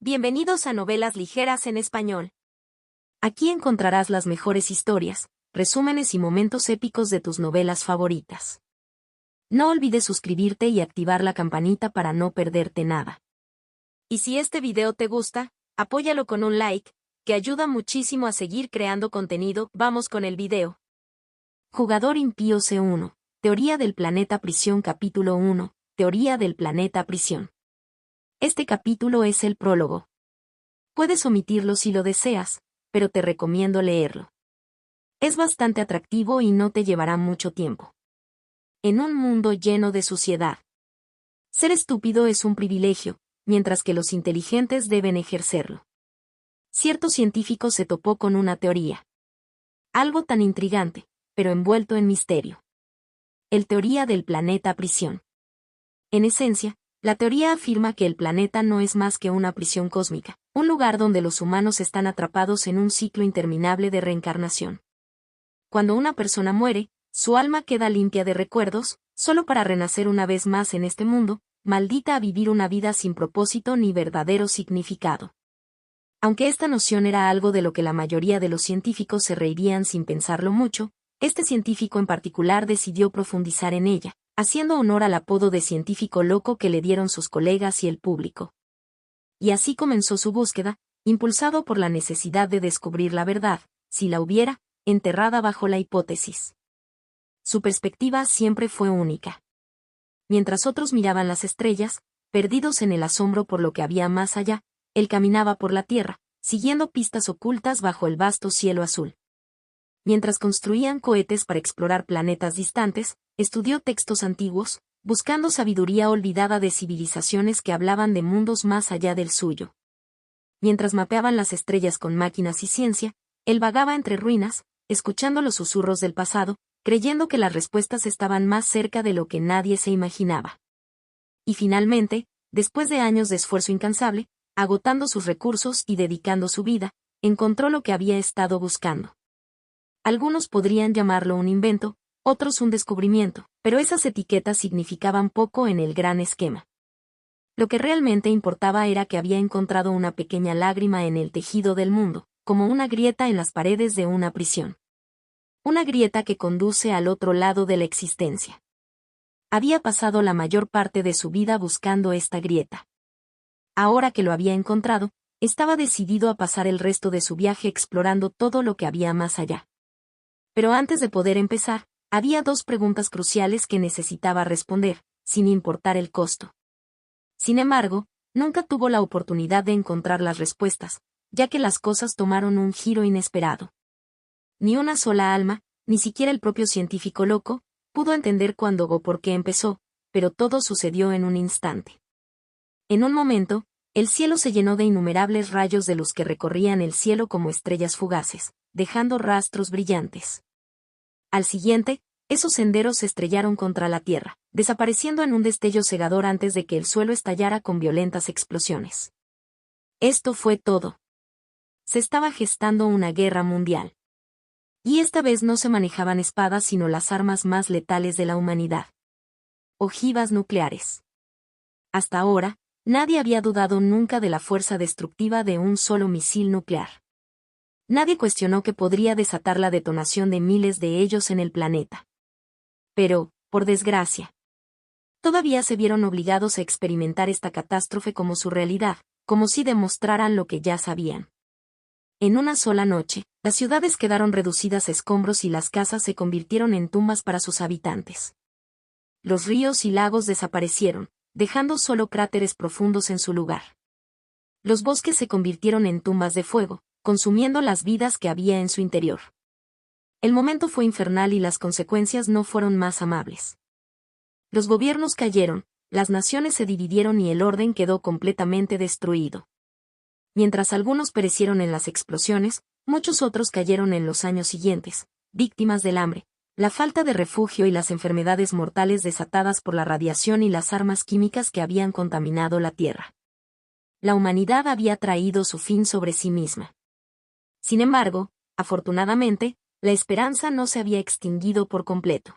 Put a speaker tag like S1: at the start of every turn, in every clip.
S1: Bienvenidos a Novelas Ligeras en Español. Aquí encontrarás las mejores historias, resúmenes y momentos épicos de tus novelas favoritas. No olvides suscribirte y activar la campanita para no perderte nada. Y si este video te gusta, apóyalo con un like, que ayuda muchísimo a seguir creando contenido. Vamos con el video. Jugador impío C1. Teoría del planeta prisión. Capítulo 1. Teoría del planeta prisión. Este capítulo es el prólogo. Puedes omitirlo si lo deseas, pero te recomiendo leerlo. Es bastante atractivo y no te llevará mucho tiempo. En un mundo lleno de suciedad. Ser estúpido es un privilegio, mientras que los inteligentes deben ejercerlo. Cierto científico se topó con una teoría. Algo tan intrigante, pero envuelto en misterio. El teoría del planeta prisión. En esencia, la teoría afirma que el planeta no es más que una prisión cósmica, un lugar donde los humanos están atrapados en un ciclo interminable de reencarnación. Cuando una persona muere, su alma queda limpia de recuerdos, solo para renacer una vez más en este mundo, maldita a vivir una vida sin propósito ni verdadero significado. Aunque esta noción era algo de lo que la mayoría de los científicos se reirían sin pensarlo mucho, este científico en particular decidió profundizar en ella, haciendo honor al apodo de científico loco que le dieron sus colegas y el público. Y así comenzó su búsqueda, impulsado por la necesidad de descubrir la verdad, si la hubiera, enterrada bajo la hipótesis. Su perspectiva siempre fue única. Mientras otros miraban las estrellas, perdidos en el asombro por lo que había más allá, él caminaba por la Tierra, siguiendo pistas ocultas bajo el vasto cielo azul. Mientras construían cohetes para explorar planetas distantes, estudió textos antiguos, buscando sabiduría olvidada de civilizaciones que hablaban de mundos más allá del suyo. Mientras mapeaban las estrellas con máquinas y ciencia, él vagaba entre ruinas, escuchando los susurros del pasado, creyendo que las respuestas estaban más cerca de lo que nadie se imaginaba. Y finalmente, después de años de esfuerzo incansable, agotando sus recursos y dedicando su vida, encontró lo que había estado buscando. Algunos podrían llamarlo un invento, otros un descubrimiento, pero esas etiquetas significaban poco en el gran esquema. Lo que realmente importaba era que había encontrado una pequeña lágrima en el tejido del mundo, como una grieta en las paredes de una prisión. Una grieta que conduce al otro lado de la existencia. Había pasado la mayor parte de su vida buscando esta grieta. Ahora que lo había encontrado, estaba decidido a pasar el resto de su viaje explorando todo lo que había más allá. Pero antes de poder empezar, había dos preguntas cruciales que necesitaba responder, sin importar el costo. Sin embargo, nunca tuvo la oportunidad de encontrar las respuestas, ya que las cosas tomaron un giro inesperado. Ni una sola alma, ni siquiera el propio científico loco, pudo entender cuándo o por qué empezó, pero todo sucedió en un instante. En un momento, el cielo se llenó de innumerables rayos de luz que recorrían el cielo como estrellas fugaces, dejando rastros brillantes. Al siguiente, esos senderos se estrellaron contra la tierra, desapareciendo en un destello cegador antes de que el suelo estallara con violentas explosiones. Esto fue todo. Se estaba gestando una guerra mundial. Y esta vez no se manejaban espadas sino las armas más letales de la humanidad. Ojivas nucleares. Hasta ahora, nadie había dudado nunca de la fuerza destructiva de un solo misil nuclear. Nadie cuestionó que podría desatar la detonación de miles de ellos en el planeta. Pero, por desgracia, todavía se vieron obligados a experimentar esta catástrofe como su realidad, como si demostraran lo que ya sabían. En una sola noche, las ciudades quedaron reducidas a escombros y las casas se convirtieron en tumbas para sus habitantes. Los ríos y lagos desaparecieron, dejando solo cráteres profundos en su lugar. Los bosques se convirtieron en tumbas de fuego, consumiendo las vidas que había en su interior. El momento fue infernal y las consecuencias no fueron más amables. Los gobiernos cayeron, las naciones se dividieron y el orden quedó completamente destruido. Mientras algunos perecieron en las explosiones, muchos otros cayeron en los años siguientes, víctimas del hambre, la falta de refugio y las enfermedades mortales desatadas por la radiación y las armas químicas que habían contaminado la Tierra. La humanidad había traído su fin sobre sí misma. Sin embargo, afortunadamente, la esperanza no se había extinguido por completo.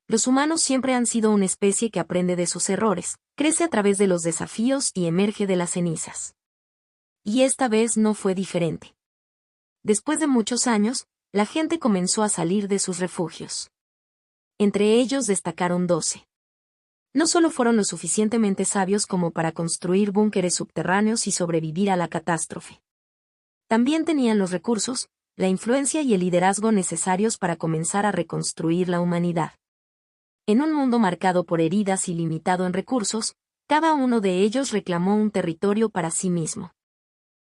S1: Los humanos siempre han sido una especie que aprende de sus errores, crece a través de los desafíos y emerge de las cenizas. Y esta vez no fue diferente. Después de muchos años, la gente comenzó a salir de sus refugios. Entre ellos destacaron 12. No solo fueron lo suficientemente sabios como para construir búnkeres subterráneos y sobrevivir a la catástrofe. También tenían los recursos, la influencia y el liderazgo necesarios para comenzar a reconstruir la humanidad. En un mundo marcado por heridas y limitado en recursos, cada uno de ellos reclamó un territorio para sí mismo.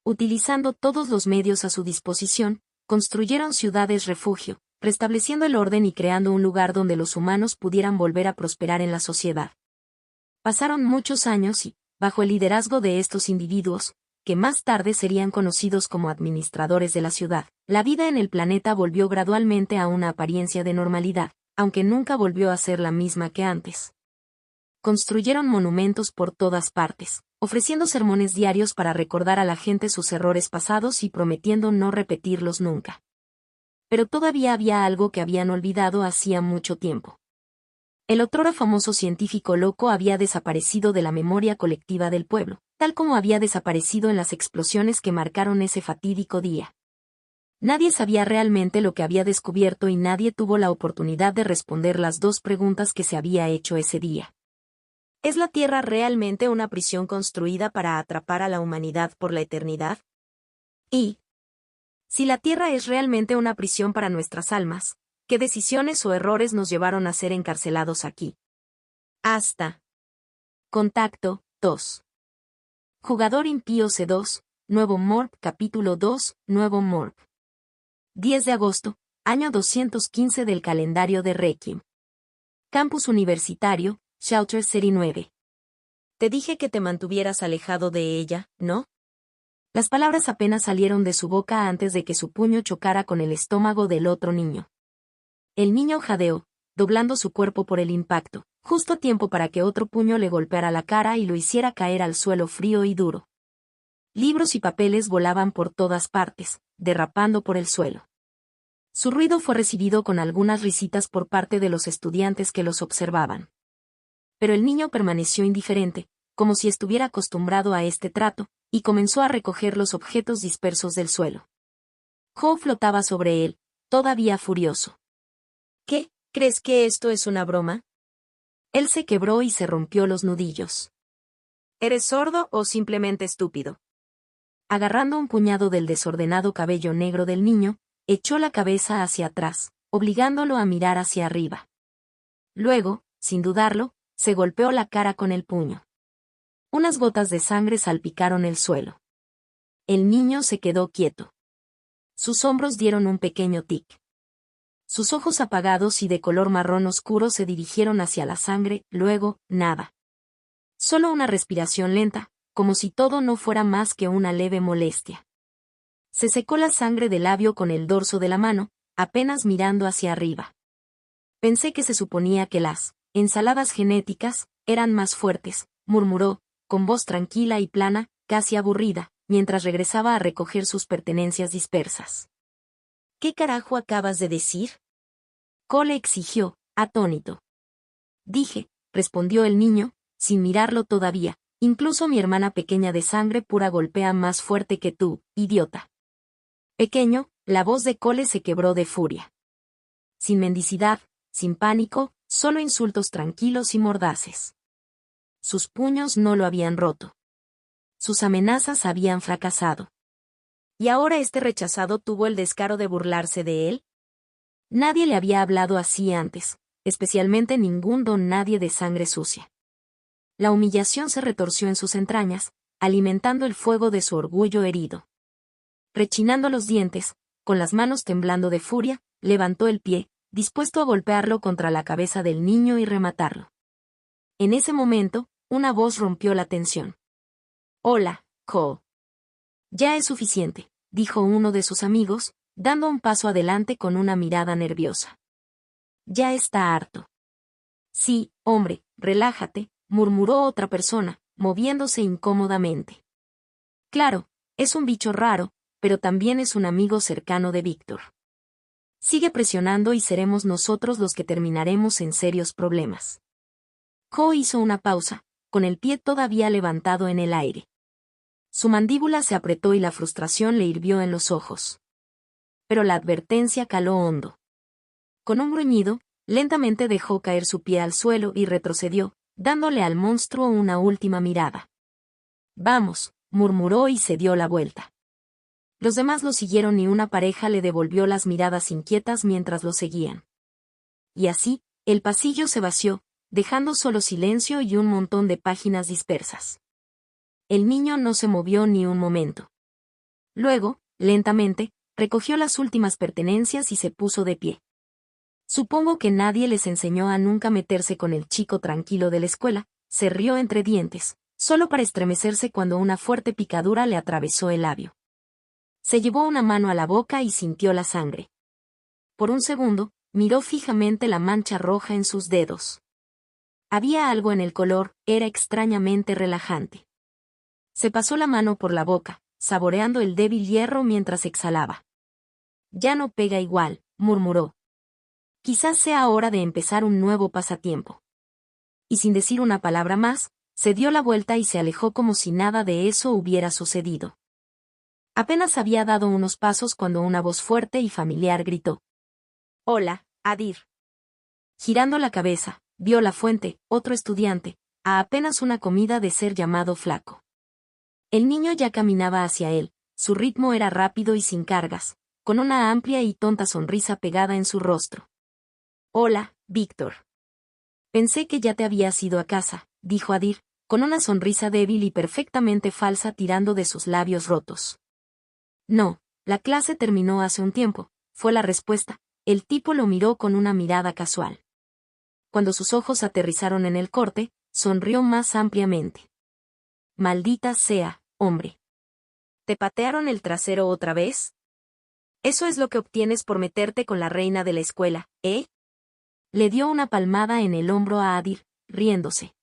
S1: Utilizando todos los medios a su disposición, construyeron ciudades refugio, restableciendo el orden y creando un lugar donde los humanos pudieran volver a prosperar en la sociedad. Pasaron muchos años y, bajo el liderazgo de estos individuos, que más tarde serían conocidos como administradores de la ciudad, la vida en el planeta volvió gradualmente a una apariencia de normalidad, aunque nunca volvió a ser la misma que antes. Construyeron monumentos por todas partes, ofreciendo sermones diarios para recordar a la gente sus errores pasados y prometiendo no repetirlos nunca. Pero todavía había algo que habían olvidado hacía mucho tiempo. El otrora famoso científico loco había desaparecido de la memoria colectiva del pueblo, tal como había desaparecido en las explosiones que marcaron ese fatídico día. Nadie sabía realmente lo que había descubierto y nadie tuvo la oportunidad de responder las dos preguntas que se había hecho ese día. ¿Es la Tierra realmente una prisión construida para atrapar a la humanidad por la eternidad? Y, si la Tierra es realmente una prisión para nuestras almas, ¿qué decisiones o errores nos llevaron a ser encarcelados aquí? Hasta. Contacto 2. Jugador impío C2, Nuevo Morp capítulo 2, Nuevo Morp. 10 de agosto, año 215 del calendario de Requiem. Campus Universitario, Shelter City 9. Te dije que te mantuvieras alejado de ella, ¿no? Las palabras apenas salieron de su boca antes de que su puño chocara con el estómago del otro niño. El niño jadeó, doblando su cuerpo por el impacto, justo a tiempo para que otro puño le golpeara la cara y lo hiciera caer al suelo frío y duro. Libros y papeles volaban por todas partes, derrapando por el suelo. Su ruido fue recibido con algunas risitas por parte de los estudiantes que los observaban. Pero el niño permaneció indiferente, como si estuviera acostumbrado a este trato, y comenzó a recoger los objetos dispersos del suelo. Joe flotaba sobre él, todavía furioso. ¿Qué? ¿Crees que esto es una broma? Él se quebró y se rompió los nudillos. ¿Eres sordo o simplemente estúpido? Agarrando un puñado del desordenado cabello negro del niño, echó la cabeza hacia atrás, obligándolo a mirar hacia arriba. Luego, sin dudarlo, se golpeó la cara con el puño. Unas gotas de sangre salpicaron el suelo. El niño se quedó quieto. Sus hombros dieron un pequeño tic. Sus ojos apagados y de color marrón oscuro se dirigieron hacia la sangre, luego, nada. Solo una respiración lenta, como si todo no fuera más que una leve molestia. Se secó la sangre del labio con el dorso de la mano, apenas mirando hacia arriba. Pensé que se suponía que las ensaladas genéticas eran más fuertes, murmuró, con voz tranquila y plana, casi aburrida, mientras regresaba a recoger sus pertenencias dispersas. ¿Qué carajo acabas de decir? Cole exigió, atónito. Dije, respondió el niño, sin mirarlo todavía, incluso mi hermana pequeña de sangre pura golpea más fuerte que tú, idiota. Pequeño, la voz de Cole se quebró de furia. Sin mendicidad, sin pánico, solo insultos tranquilos y mordaces. Sus puños no lo habían roto. Sus amenazas habían fracasado. ¿Y ahora este rechazado tuvo el descaro de burlarse de él? Nadie le había hablado así antes, especialmente ningún don nadie de sangre sucia. La humillación se retorció en sus entrañas, alimentando el fuego de su orgullo herido. Rechinando los dientes, con las manos temblando de furia, levantó el pie, dispuesto a golpearlo contra la cabeza del niño y rematarlo. En ese momento, una voz rompió la tensión. «Hola, Cole». «Ya es suficiente», dijo uno de sus amigos, dando un paso adelante con una mirada nerviosa. «Ya está harto». «Sí, hombre, relájate», murmuró otra persona, moviéndose incómodamente. «Claro, es un bicho raro, pero también es un amigo cercano de Víctor. Sigue presionando y seremos nosotros los que terminaremos en serios problemas». Joe hizo una pausa, con el pie todavía levantado en el aire. Su mandíbula se apretó y la frustración le hirvió en los ojos. Pero la advertencia caló hondo. Con un gruñido, lentamente dejó caer su pie al suelo y retrocedió, dándole al monstruo una última mirada. «Vamos», murmuró y se dio la vuelta. Los demás lo siguieron y una pareja le devolvió las miradas inquietas mientras lo seguían. Y así, el pasillo se vació, dejando solo silencio y un montón de páginas dispersas. El niño no se movió ni un momento. Luego, lentamente, recogió las últimas pertenencias y se puso de pie. Supongo que nadie les enseñó a nunca meterse con el chico tranquilo de la escuela, se rió entre dientes, solo para estremecerse cuando una fuerte picadura le atravesó el labio. Se llevó una mano a la boca y sintió la sangre. Por un segundo, miró fijamente la mancha roja en sus dedos. Había algo en el color, era extrañamente relajante. Se pasó la mano por la boca, saboreando el débil hierro mientras exhalaba. «Ya no pega igual», murmuró. «Quizás sea hora de empezar un nuevo pasatiempo». Y sin decir una palabra más, se dio la vuelta y se alejó como si nada de eso hubiera sucedido. Apenas había dado unos pasos cuando una voz fuerte y familiar gritó: «Hola, Adir». Girando la cabeza, vio la fuente, otro estudiante, a apenas una comida de ser llamado Flaco. El niño ya caminaba hacia él, su ritmo era rápido y sin cargas, con una amplia y tonta sonrisa pegada en su rostro. «Hola, Víctor. Pensé que ya te habías ido a casa», dijo Adir, con una sonrisa débil y perfectamente falsa tirando de sus labios rotos. «No, la clase terminó hace un tiempo», fue la respuesta. El tipo lo miró con una mirada casual. Cuando sus ojos aterrizaron en el corte, sonrió más ampliamente. «Maldita sea, hombre. ¿Te patearon el trasero otra vez? Eso es lo que obtienes por meterte con la reina de la escuela, ¿eh?». Le dio una palmada en el hombro a Adir, riéndose.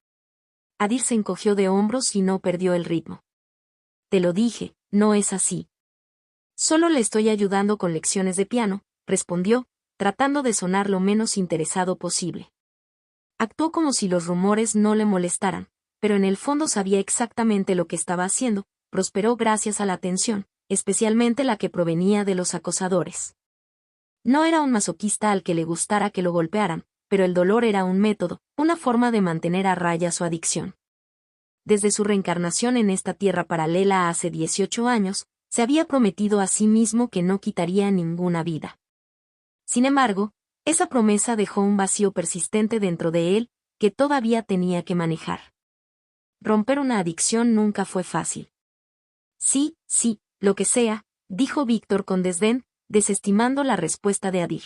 S1: Adir se encogió de hombros y no perdió el ritmo. «Te lo dije, no es así». «Solo le estoy ayudando con lecciones de piano», respondió, tratando de sonar lo menos interesado posible. Actuó como si los rumores no le molestaran, pero en el fondo sabía exactamente lo que estaba haciendo. Prosperó gracias a la atención, especialmente la que provenía de los acosadores. No era un masoquista al que le gustara que lo golpearan, pero el dolor era un método, una forma de mantener a raya su adicción. Desde su reencarnación en esta tierra paralela hace 18 años, se había prometido a sí mismo que no quitaría ninguna vida. Sin embargo, esa promesa dejó un vacío persistente dentro de él, que todavía tenía que manejar. Romper una adicción nunca fue fácil. «Sí, sí, lo que sea», dijo Víctor con desdén, desestimando la respuesta de Adir.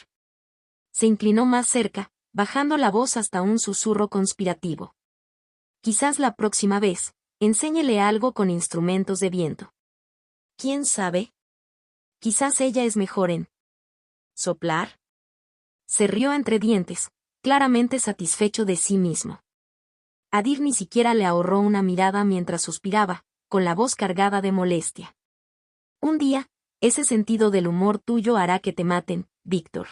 S1: Se inclinó más cerca, bajando la voz hasta un susurro conspirativo. «Quizás la próxima vez, enséñele algo con instrumentos de viento. ¿Quién sabe? Quizás ella es mejor en soplar». Se rió entre dientes, claramente satisfecho de sí mismo. Adir ni siquiera le ahorró una mirada mientras suspiraba, con la voz cargada de molestia. «Un día, ese sentido del humor tuyo hará que te maten, Víctor».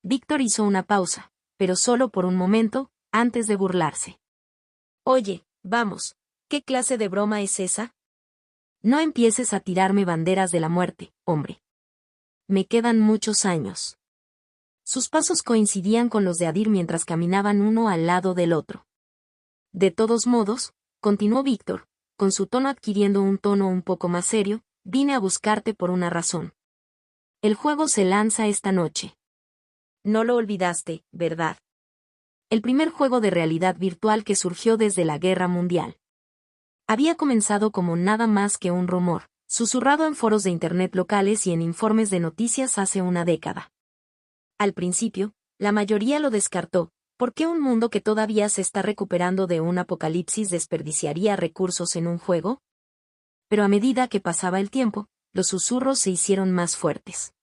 S1: Víctor hizo una pausa, pero solo por un momento, antes de burlarse. «Oye, vamos, ¿qué clase de broma es esa? No empieces a tirarme banderas de la muerte, hombre. Me quedan muchos años». Sus pasos coincidían con los de Adir mientras caminaban uno al lado del otro. «De todos modos», continuó Víctor, con su tono adquiriendo un tono un poco más serio, «vine a buscarte por una razón. El juego se lanza esta noche. No lo olvidaste, ¿verdad? El primer juego de realidad virtual que surgió desde la Guerra Mundial. Había comenzado como nada más que un rumor, susurrado en foros de internet locales y en informes de noticias hace una década. Al principio, la mayoría lo descartó. ¿Por qué un mundo que todavía se está recuperando de un apocalipsis desperdiciaría recursos en un juego? Pero a medida que pasaba el tiempo, los susurros se hicieron más fuertes.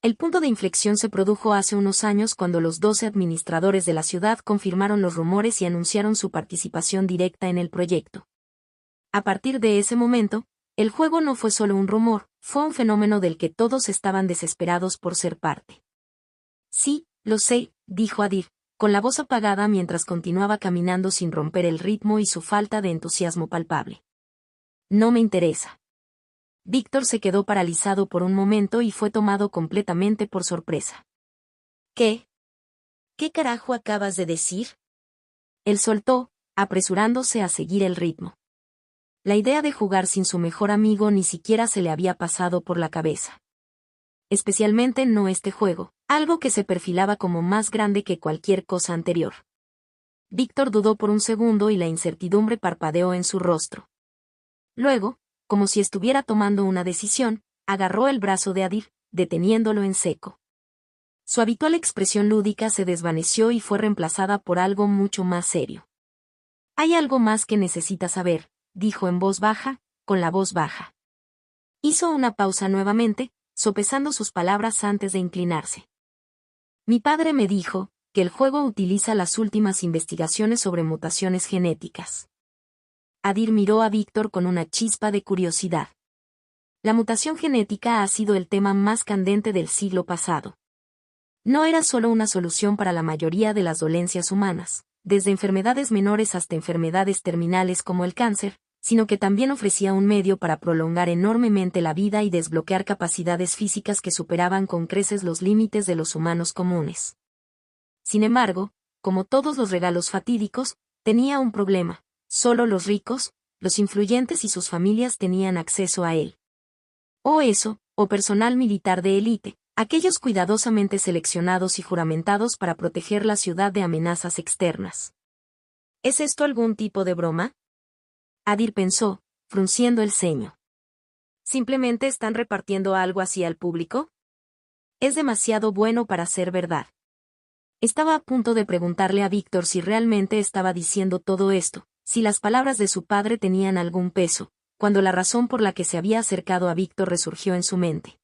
S1: El punto de inflexión se produjo hace unos años cuando los 12 administradores de la ciudad confirmaron los rumores y anunciaron su participación directa en el proyecto. A partir de ese momento, el juego no fue solo un rumor, fue un fenómeno del que todos estaban desesperados por ser parte. «Sí, lo sé», dijo Adir, con la voz apagada mientras continuaba caminando sin romper el ritmo y su falta de entusiasmo palpable. No me interesa. Víctor se quedó paralizado por un momento y fue tomado completamente por sorpresa. ¿Qué? ¿Qué carajo acabas de decir? Él soltó, apresurándose a seguir el ritmo. La idea de jugar sin su mejor amigo ni siquiera se le había pasado por la cabeza. Especialmente no este juego, algo que se perfilaba como más grande que cualquier cosa anterior. Víctor dudó por un segundo y la incertidumbre parpadeó en su rostro. Luego, como si estuviera tomando una decisión, agarró el brazo de Adir, deteniéndolo en seco. Su habitual expresión lúdica se desvaneció y fue reemplazada por algo mucho más serio. Hay algo más que necesitas saber, dijo en voz baja, con la voz baja. Hizo una pausa nuevamente, sopesando sus palabras antes de inclinarse. Mi padre me dijo que el juego utiliza las últimas investigaciones sobre mutaciones genéticas. Adir miró a Víctor con una chispa de curiosidad. La mutación genética ha sido el tema más candente del siglo pasado. No era solo una solución para la mayoría de las dolencias humanas, desde enfermedades menores hasta enfermedades terminales como el cáncer, sino que también ofrecía un medio para prolongar enormemente la vida y desbloquear capacidades físicas que superaban con creces los límites de los humanos comunes. Sin embargo, como todos los regalos fatídicos, tenía un problema: solo los ricos, los influyentes y sus familias tenían acceso a él. O eso, o personal militar de élite, aquellos cuidadosamente seleccionados y juramentados para proteger la ciudad de amenazas externas. ¿Es esto algún tipo de broma? Adir pensó, frunciendo el ceño. ¿Simplemente están repartiendo algo así al público? Es demasiado bueno para ser verdad. Estaba a punto de preguntarle a Víctor si realmente estaba diciendo todo esto, si las palabras de su padre tenían algún peso, cuando la razón por la que se había acercado a Víctor resurgió en su mente.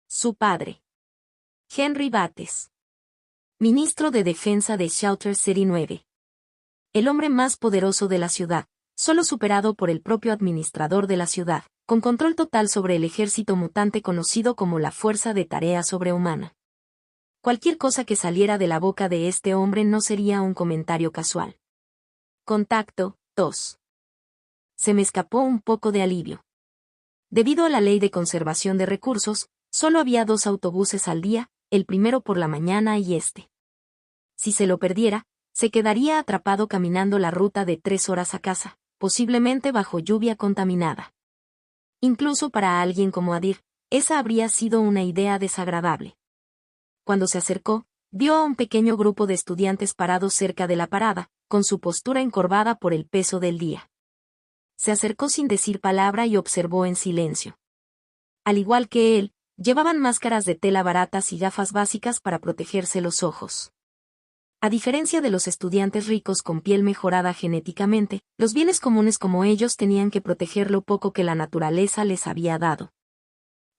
S1: Su padre. Henry Bates. Ministro de Defensa de Shelter City 9. El hombre más poderoso de la ciudad, solo superado por el propio administrador de la ciudad, con control total sobre el ejército mutante conocido como la Fuerza de Tarea Sobrehumana. Cualquier cosa que saliera de la boca de este hombre no sería un comentario casual. Contacto, tos. Se me escapó un poco de alivio. Debido a la ley de conservación de recursos, solo había 2 autobuses al día, el primero por la mañana y este. Si se lo perdiera, se quedaría atrapado caminando la ruta de 3 horas a casa, posiblemente bajo lluvia contaminada. Incluso para alguien como Adir, esa habría sido una idea desagradable. Cuando se acercó, vio a un pequeño grupo de estudiantes parados cerca de la parada, con su postura encorvada por el peso del día. Se acercó sin decir palabra y observó en silencio. Al igual que él, llevaban máscaras de tela baratas y gafas básicas para protegerse los ojos. A diferencia de los estudiantes ricos con piel mejorada genéticamente, los bienes comunes como ellos tenían que proteger lo poco que la naturaleza les había dado.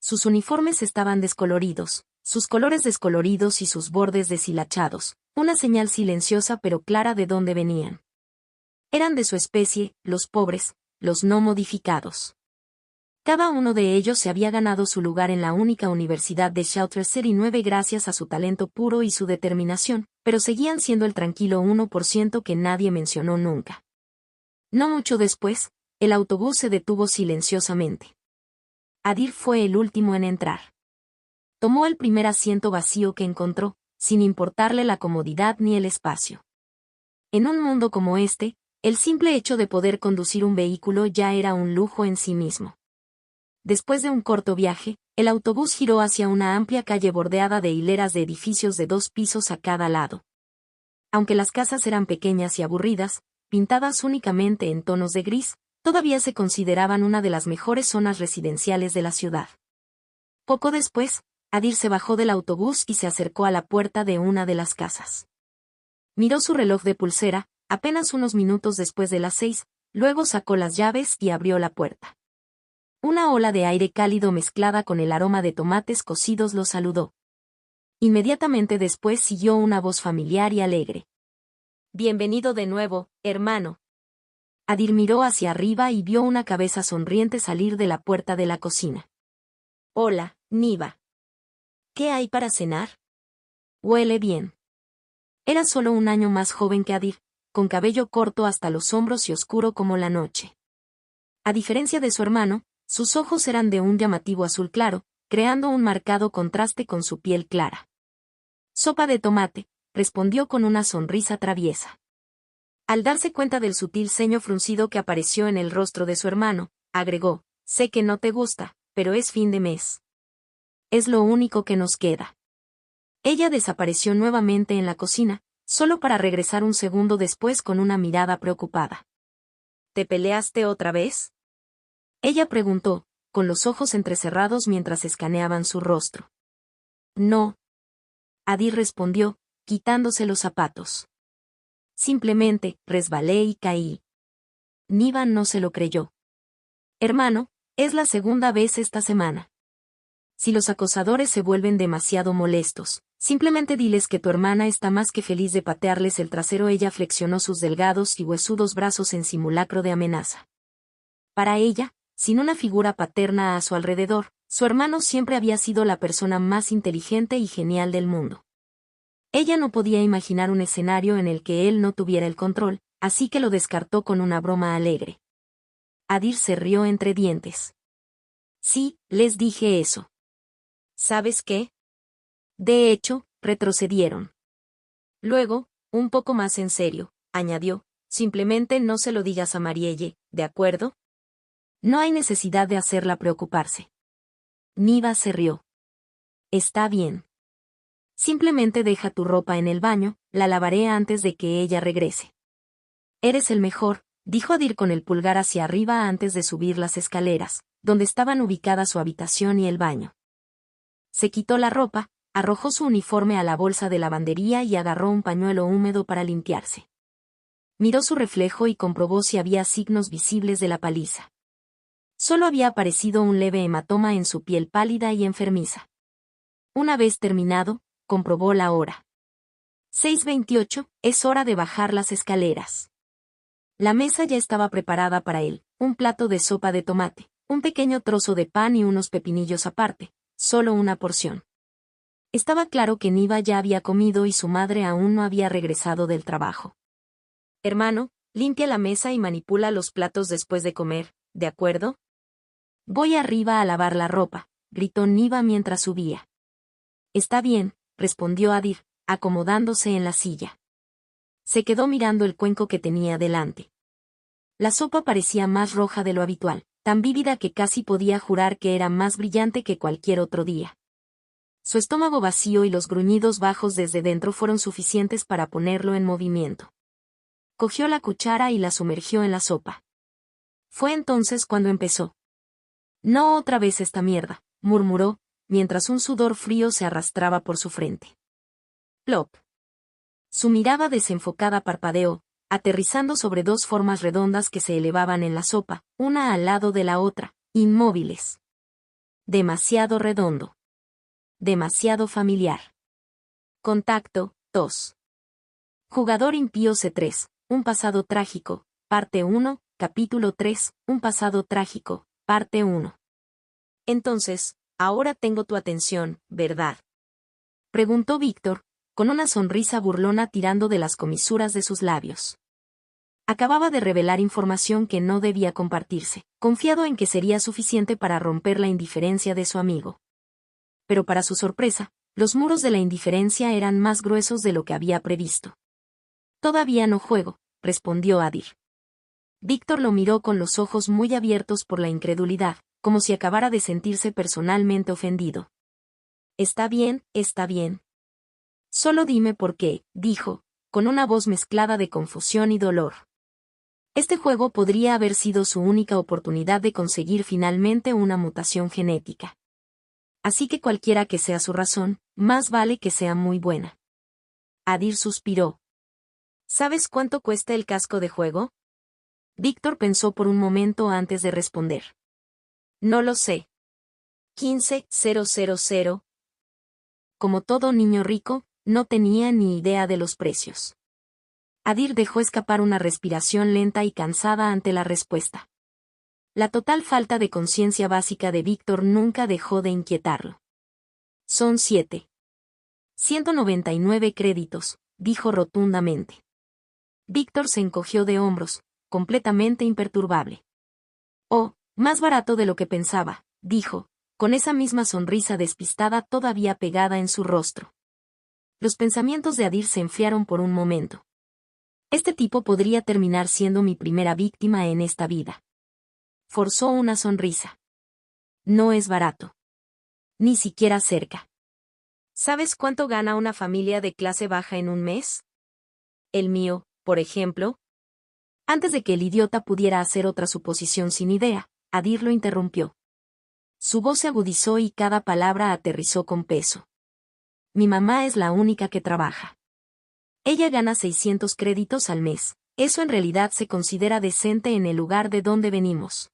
S1: Sus uniformes estaban descoloridos, sus colores descoloridos y sus bordes deshilachados, una señal silenciosa pero clara de dónde venían. Eran de su especie, los pobres, los no modificados. Cada uno de ellos se había ganado su lugar en la única universidad de Shelter City 9 gracias a su talento puro y su determinación, pero seguían siendo el tranquilo 1% que nadie mencionó nunca. No mucho después, el autobús se detuvo silenciosamente. Adir fue el último en entrar. Tomó el primer asiento vacío que encontró, sin importarle la comodidad ni el espacio. En un mundo como este, el simple hecho de poder conducir un vehículo ya era un lujo en sí mismo. Después de un corto viaje, el autobús giró hacia una amplia calle bordeada de hileras de edificios de 2 pisos a cada lado. Aunque las casas eran pequeñas y aburridas, pintadas únicamente en tonos de gris, todavía se consideraban una de las mejores zonas residenciales de la ciudad. Poco después, Adir se bajó del autobús y se acercó a la puerta de una de las casas. Miró su reloj de pulsera, apenas unos minutos después de las 6, luego sacó las llaves y abrió la puerta. Una ola de aire cálido mezclada con el aroma de tomates cocidos lo saludó. Inmediatamente después siguió una voz familiar y alegre. Bienvenido de nuevo, hermano. Adir miró hacia arriba y vio una cabeza sonriente salir de la puerta de la cocina. Hola, Niva. ¿Qué hay para cenar? Huele bien. Era solo un año más joven que Adir, con cabello corto hasta los hombros y oscuro como la noche. A diferencia de su hermano, sus ojos eran de un llamativo azul claro, creando un marcado contraste con su piel clara. Sopa de tomate, respondió con una sonrisa traviesa. Al darse cuenta del sutil ceño fruncido que apareció en el rostro de su hermano, agregó, sé que no te gusta, pero es fin de mes. Es lo único que nos queda. Ella desapareció nuevamente en la cocina, solo para regresar un segundo después con una mirada preocupada. ¿Te peleaste otra vez? Ella preguntó, con los ojos entrecerrados mientras escaneaban su rostro. No. Adir respondió, quitándose los zapatos. Simplemente, resbalé y caí. Niva no se lo creyó. Hermano, es la segunda vez esta semana. Si los acosadores se vuelven demasiado molestos, simplemente diles que tu hermana está más que feliz de patearles el trasero. Ella flexionó sus delgados y huesudos brazos en simulacro de amenaza. Para ella, sin una figura paterna a su alrededor, su hermano siempre había sido la persona más inteligente y genial del mundo. Ella no podía imaginar un escenario en el que él no tuviera el control, así que lo descartó con una broma alegre. Adir se rió entre dientes. Sí, les dije eso. ¿Sabes qué? De hecho, retrocedieron. Luego, un poco más en serio, añadió, simplemente no se lo digas a Marielle, ¿de acuerdo? No hay necesidad de hacerla preocuparse. Niva se rió. Está bien. Simplemente deja tu ropa en el baño, la lavaré antes de que ella regrese. Eres el mejor, dijo Adir con el pulgar hacia arriba antes de subir las escaleras, donde estaban ubicadas su habitación y el baño. Se quitó la ropa, arrojó su uniforme a la bolsa de lavandería y agarró un pañuelo húmedo para limpiarse. Miró su reflejo y comprobó si había signos visibles de la paliza. Solo había aparecido un leve hematoma en su piel pálida y enfermiza. Una vez terminado, comprobó la hora. 6:28, es hora de bajar las escaleras. La mesa ya estaba preparada para él, un plato de sopa de tomate, un pequeño trozo de pan y unos pepinillos aparte, solo una porción. Estaba claro que Niva ya había comido y su madre aún no había regresado del trabajo. Hermano, limpia la mesa y manipula los platos después de comer, ¿de acuerdo? Voy arriba a lavar la ropa, gritó Niva mientras subía. Está bien, respondió Adir, acomodándose en la silla. Se quedó mirando el cuenco que tenía delante. La sopa parecía más roja de lo habitual, tan vívida que casi podía jurar que era más brillante que cualquier otro día. Su estómago vacío y los gruñidos bajos desde dentro fueron suficientes para ponerlo en movimiento. Cogió la cuchara y la sumergió en la sopa. Fue entonces cuando empezó. No otra vez esta mierda, murmuró, mientras un sudor frío se arrastraba por su frente. Plop. Su mirada desenfocada parpadeó, aterrizando sobre dos formas redondas que se elevaban en la sopa, una al lado de la otra, inmóviles. Demasiado redondo. Demasiado familiar. Contacto, 2. Jugador impío C3, un pasado trágico, parte 1, capítulo 3, un pasado trágico, parte 1. Entonces, ahora tengo tu atención, ¿verdad? Preguntó Víctor, con una sonrisa burlona tirando de las comisuras de sus labios. Acababa de revelar información que no debía compartirse, confiado en que sería suficiente para romper la indiferencia de su amigo. Pero para su sorpresa, los muros de la indiferencia eran más gruesos de lo que había previsto. Todavía no juego, respondió Adir. Víctor lo miró con los ojos muy abiertos por la incredulidad, como si acabara de sentirse personalmente ofendido. Está bien, está bien. Solo dime por qué, dijo, con una voz mezclada de confusión y dolor. Este juego podría haber sido su única oportunidad de conseguir finalmente una mutación genética. Así que cualquiera que sea su razón, más vale que sea muy buena. Adir suspiró. ¿Sabes cuánto cuesta el casco de juego? Víctor pensó por un momento antes de responder. No lo sé. 15,000. Como todo niño rico, no tenía ni idea de los precios. Adir dejó escapar una respiración lenta y cansada ante la respuesta. La total falta de conciencia básica de Víctor nunca dejó de inquietarlo. Son 199 créditos, dijo rotundamente. Víctor se encogió de hombros, completamente imperturbable. Oh, más barato de lo que pensaba, dijo, con esa misma sonrisa despistada todavía pegada en su rostro. Los pensamientos de Adir se enfriaron por un momento. Este tipo podría terminar siendo mi primera víctima en esta vida. Forzó una sonrisa. No es barato. Ni siquiera cerca. ¿Sabes cuánto gana una familia de clase baja en un mes? El mío, por ejemplo. Antes de que el idiota pudiera hacer otra suposición sin idea, Adir lo interrumpió. Su voz se agudizó y cada palabra aterrizó con peso. Mi mamá es la única que trabaja. Ella gana 600 créditos al mes. Eso en realidad se considera decente en el lugar de donde venimos.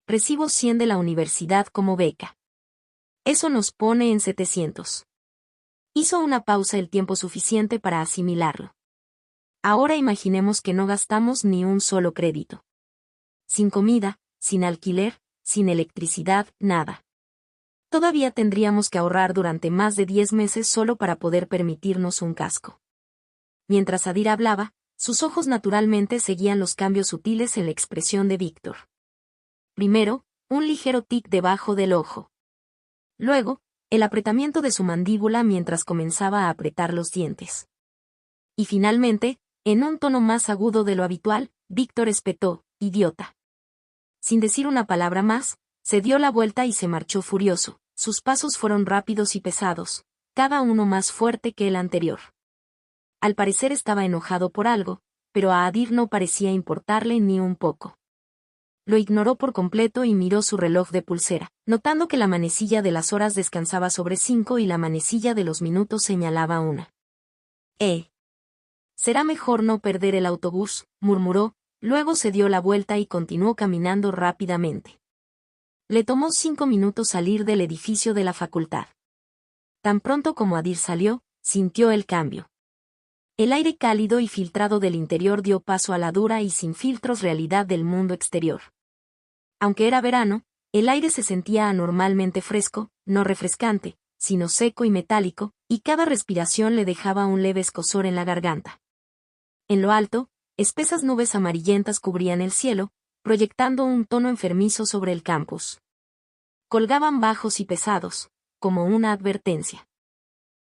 S1: Recibo 100 de la universidad como beca. Eso nos pone en 700. Hizo una pausa el tiempo suficiente para asimilarlo. Ahora imaginemos que no gastamos ni un solo crédito. Sin comida, sin alquiler, sin electricidad, nada. Todavía tendríamos que ahorrar durante más de 10 meses solo para poder permitirnos un casco. Mientras Adir hablaba, sus ojos naturalmente seguían los cambios sutiles en la expresión de Víctor. Primero, un ligero tic debajo del ojo. Luego, el apretamiento de su mandíbula mientras comenzaba a apretar los dientes. Y finalmente, en un tono más agudo de lo habitual, Víctor espetó, idiota. Sin decir una palabra más, se dio la vuelta y se marchó furioso. Sus pasos fueron rápidos y pesados, cada uno más fuerte que el anterior. Al parecer estaba enojado por algo, pero a Adir no parecía importarle ni un poco. Lo ignoró por completo y miró su reloj de pulsera, notando que la manecilla de las horas descansaba sobre 5 y la manecilla de los minutos señalaba 1. Será mejor no perder el autobús, murmuró, luego se dio la vuelta y continuó caminando rápidamente. Le tomó 5 minutos salir del edificio de la facultad. Tan pronto como Adir salió, sintió el cambio. El aire cálido y filtrado del interior dio paso a la dura y sin filtros realidad del mundo exterior. Aunque era verano, el aire se sentía anormalmente fresco, no refrescante, sino seco y metálico, y cada respiración le dejaba un leve escozor en la garganta. En lo alto, espesas nubes amarillentas cubrían el cielo, proyectando un tono enfermizo sobre el campus. Colgaban bajos y pesados, como una advertencia.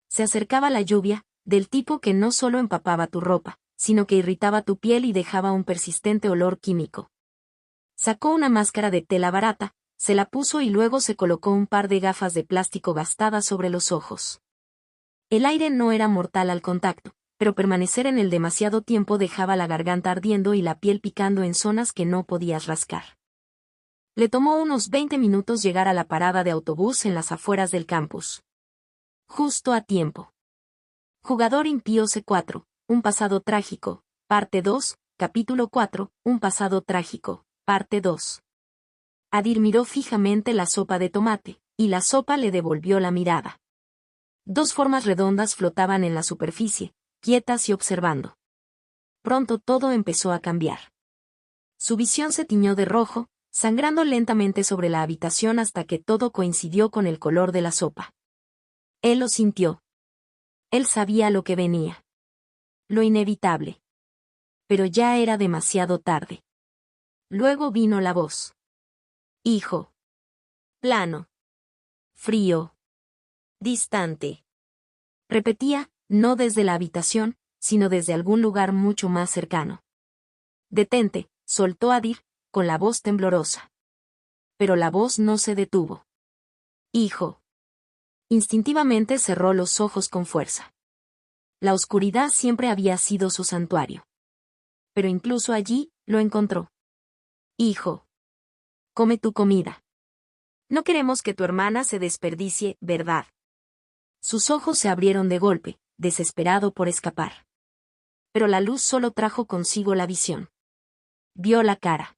S1: Se acercaba la lluvia, del tipo que no solo empapaba tu ropa, sino que irritaba tu piel y dejaba un persistente olor químico. Sacó una máscara de tela barata, se la puso y luego se colocó un par de gafas de plástico gastadas sobre los ojos. El aire no era mortal al contacto, pero permanecer en él demasiado tiempo dejaba la garganta ardiendo y la piel picando en zonas que no podías rascar. Le tomó unos 20 minutos llegar a la parada de autobús en las afueras del campus. Justo a tiempo. Jugador impío C4, un pasado trágico, parte 2, capítulo 4, un pasado trágico, parte 2. Adir miró fijamente la sopa de tomate, y la sopa le devolvió la mirada. Dos formas redondas flotaban en la superficie, quietas y observando. Pronto todo empezó a cambiar. Su visión se tiñó de rojo, sangrando lentamente sobre la habitación hasta que todo coincidió con el color de la sopa. Él lo sintió. Él sabía lo que venía. Lo inevitable. Pero ya era demasiado tarde. Luego vino la voz. Hijo. Plano. Frío. Distante. Repetía, no desde la habitación, sino desde algún lugar mucho más cercano. Detente, soltó Adir, con la voz temblorosa. Pero la voz no se detuvo. Hijo. Instintivamente cerró los ojos con fuerza. La oscuridad siempre había sido su santuario. Pero incluso allí, lo encontró. Hijo. Come tu comida. No queremos que tu hermana se desperdicie, ¿verdad? Sus ojos se abrieron de golpe, desesperado por escapar. Pero la luz solo trajo consigo la visión. Vio la cara.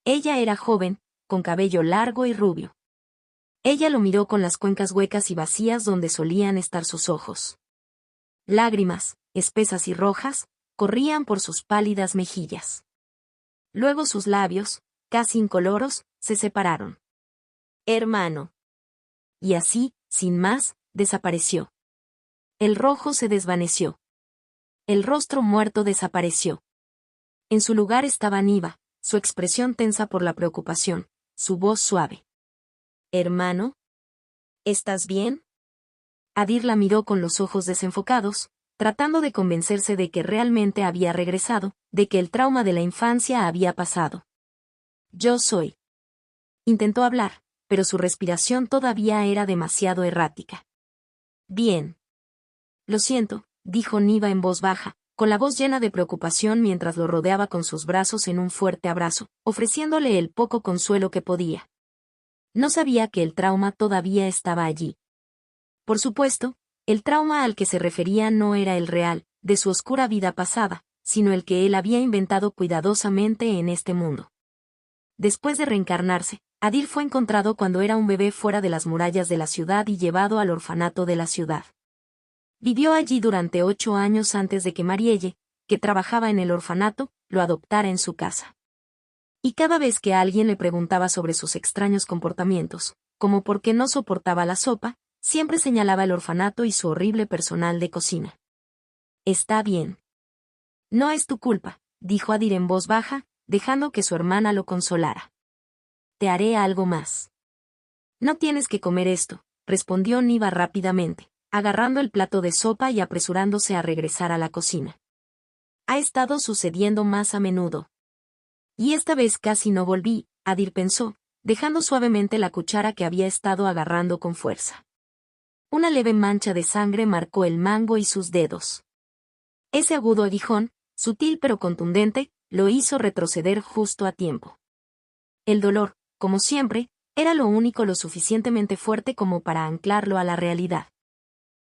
S1: Ella era joven, con cabello largo y rubio. Ella lo miró con las cuencas huecas y vacías donde solían estar sus ojos. Lágrimas, espesas y rojas, corrían por sus pálidas mejillas. Luego sus labios, casi incoloros, se separaron. Hermano. Y así, sin más, desapareció. El rojo se desvaneció. El rostro muerto desapareció. En su lugar estaba Niva, su expresión tensa por la preocupación, su voz suave. «Hermano, ¿estás bien?» Adir la miró con los ojos desenfocados, tratando de convencerse de que realmente había regresado, de que el trauma de la infancia había pasado. «Yo soy». Intentó hablar, pero su respiración todavía era demasiado errática. «Bien». «Lo siento», dijo Niva en voz baja, con la voz llena de preocupación mientras lo rodeaba con sus brazos en un fuerte abrazo, ofreciéndole el poco consuelo que podía. No sabía que el trauma todavía estaba allí. Por supuesto, el trauma al que se refería no era el real, de su oscura vida pasada, sino el que él había inventado cuidadosamente en este mundo. Después de reencarnarse, Adir fue encontrado cuando era un bebé fuera de las murallas de la ciudad y llevado al orfanato de la ciudad. Vivió allí durante 8 años antes de que Marielle, que trabajaba en el orfanato, lo adoptara en su casa. Y cada vez que alguien le preguntaba sobre sus extraños comportamientos, como por qué no soportaba la sopa, siempre señalaba el orfanato y su horrible personal de cocina. «Está bien. No es tu culpa», dijo Adir en voz baja, dejando que su hermana lo consolara. «Te haré algo más». «No tienes que comer esto», respondió Niva rápidamente, agarrando el plato de sopa y apresurándose a regresar a la cocina. «Ha estado sucediendo más a menudo. Y esta vez casi no volví», Adir pensó, dejando suavemente la cuchara que había estado agarrando con fuerza. Una leve mancha de sangre marcó el mango y sus dedos. Ese agudo aguijón, sutil pero contundente, lo hizo retroceder justo a tiempo. El dolor, como siempre, era lo único lo suficientemente fuerte como para anclarlo a la realidad.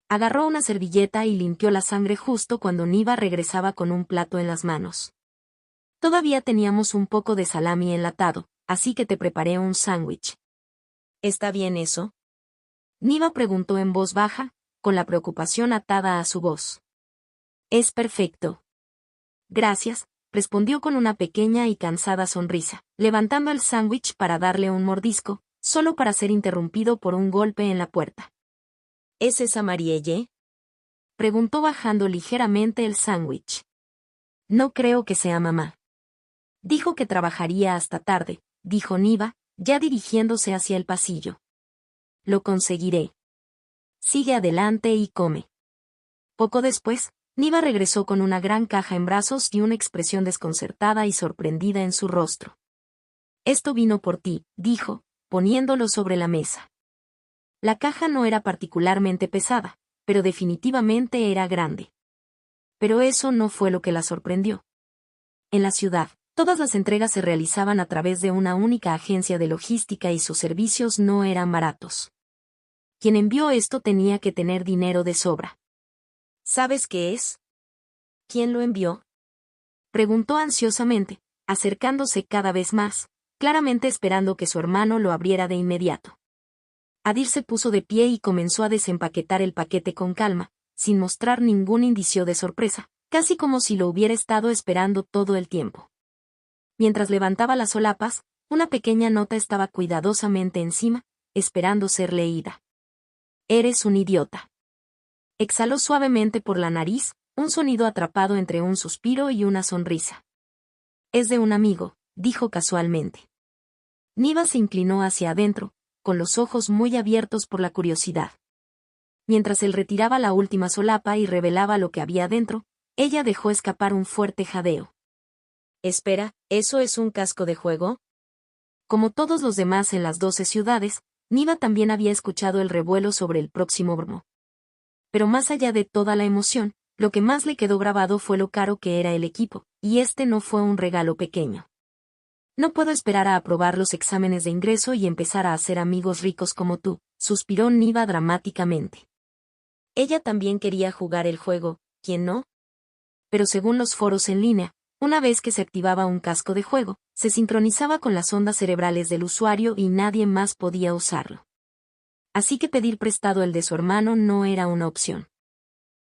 S1: Agarró una servilleta y limpió la sangre justo cuando Niva regresaba con un plato en las manos. «Todavía teníamos un poco de salami enlatado, así que te preparé un sándwich». «¿Está bien eso?», Niva preguntó en voz baja, con la preocupación atada a su voz. «Es perfecto». «Gracias», respondió con una pequeña y cansada sonrisa, levantando el sándwich para darle un mordisco, solo para ser interrumpido por un golpe en la puerta. «¿Es esa Marielle?», preguntó bajando ligeramente el sándwich. «No creo que sea mamá». «Dijo que trabajaría hasta tarde», dijo Niva, ya dirigiéndose hacia el pasillo. «Lo conseguiré. Sigue adelante y come». Poco después, Niva regresó con una gran caja en brazos y una expresión desconcertada y sorprendida en su rostro. «Esto vino por ti», dijo, poniéndolo sobre la mesa. La caja no era particularmente pesada, pero definitivamente era grande. Pero eso no fue lo que la sorprendió. En la ciudad, todas las entregas se realizaban a través de una única agencia de logística y sus servicios no eran baratos. Quien envió esto tenía que tener dinero de sobra. «¿Sabes qué es?». «¿Quién lo envió?», preguntó ansiosamente, acercándose cada vez más, claramente esperando que su hermano lo abriera de inmediato. Adir se puso de pie y comenzó a desempaquetar el paquete con calma, sin mostrar ningún indicio de sorpresa, casi como si lo hubiera estado esperando todo el tiempo. Mientras levantaba las solapas, una pequeña nota estaba cuidadosamente encima, esperando ser leída. «Eres un idiota». Exhaló suavemente por la nariz, un sonido atrapado entre un suspiro y una sonrisa. «Es de un amigo», dijo casualmente. Niva se inclinó hacia adentro, con los ojos muy abiertos por la curiosidad. Mientras él retiraba la última solapa y revelaba lo que había dentro, ella dejó escapar un fuerte jadeo. «Espera, ¿eso es un casco de juego?». Como todos los demás en las 12 ciudades, Niva también había escuchado el revuelo sobre el próximo Brmo. Pero más allá de toda la emoción, lo que más le quedó grabado fue lo caro que era el equipo, y este no fue un regalo pequeño. «No puedo esperar a aprobar los exámenes de ingreso y empezar a hacer amigos ricos como tú», suspiró Niva dramáticamente. Ella también quería jugar el juego, ¿quién no? Pero según los foros en línea, una vez que se activaba un casco de juego, se sincronizaba con las ondas cerebrales del usuario y nadie más podía usarlo. Así que pedir prestado el de su hermano no era una opción.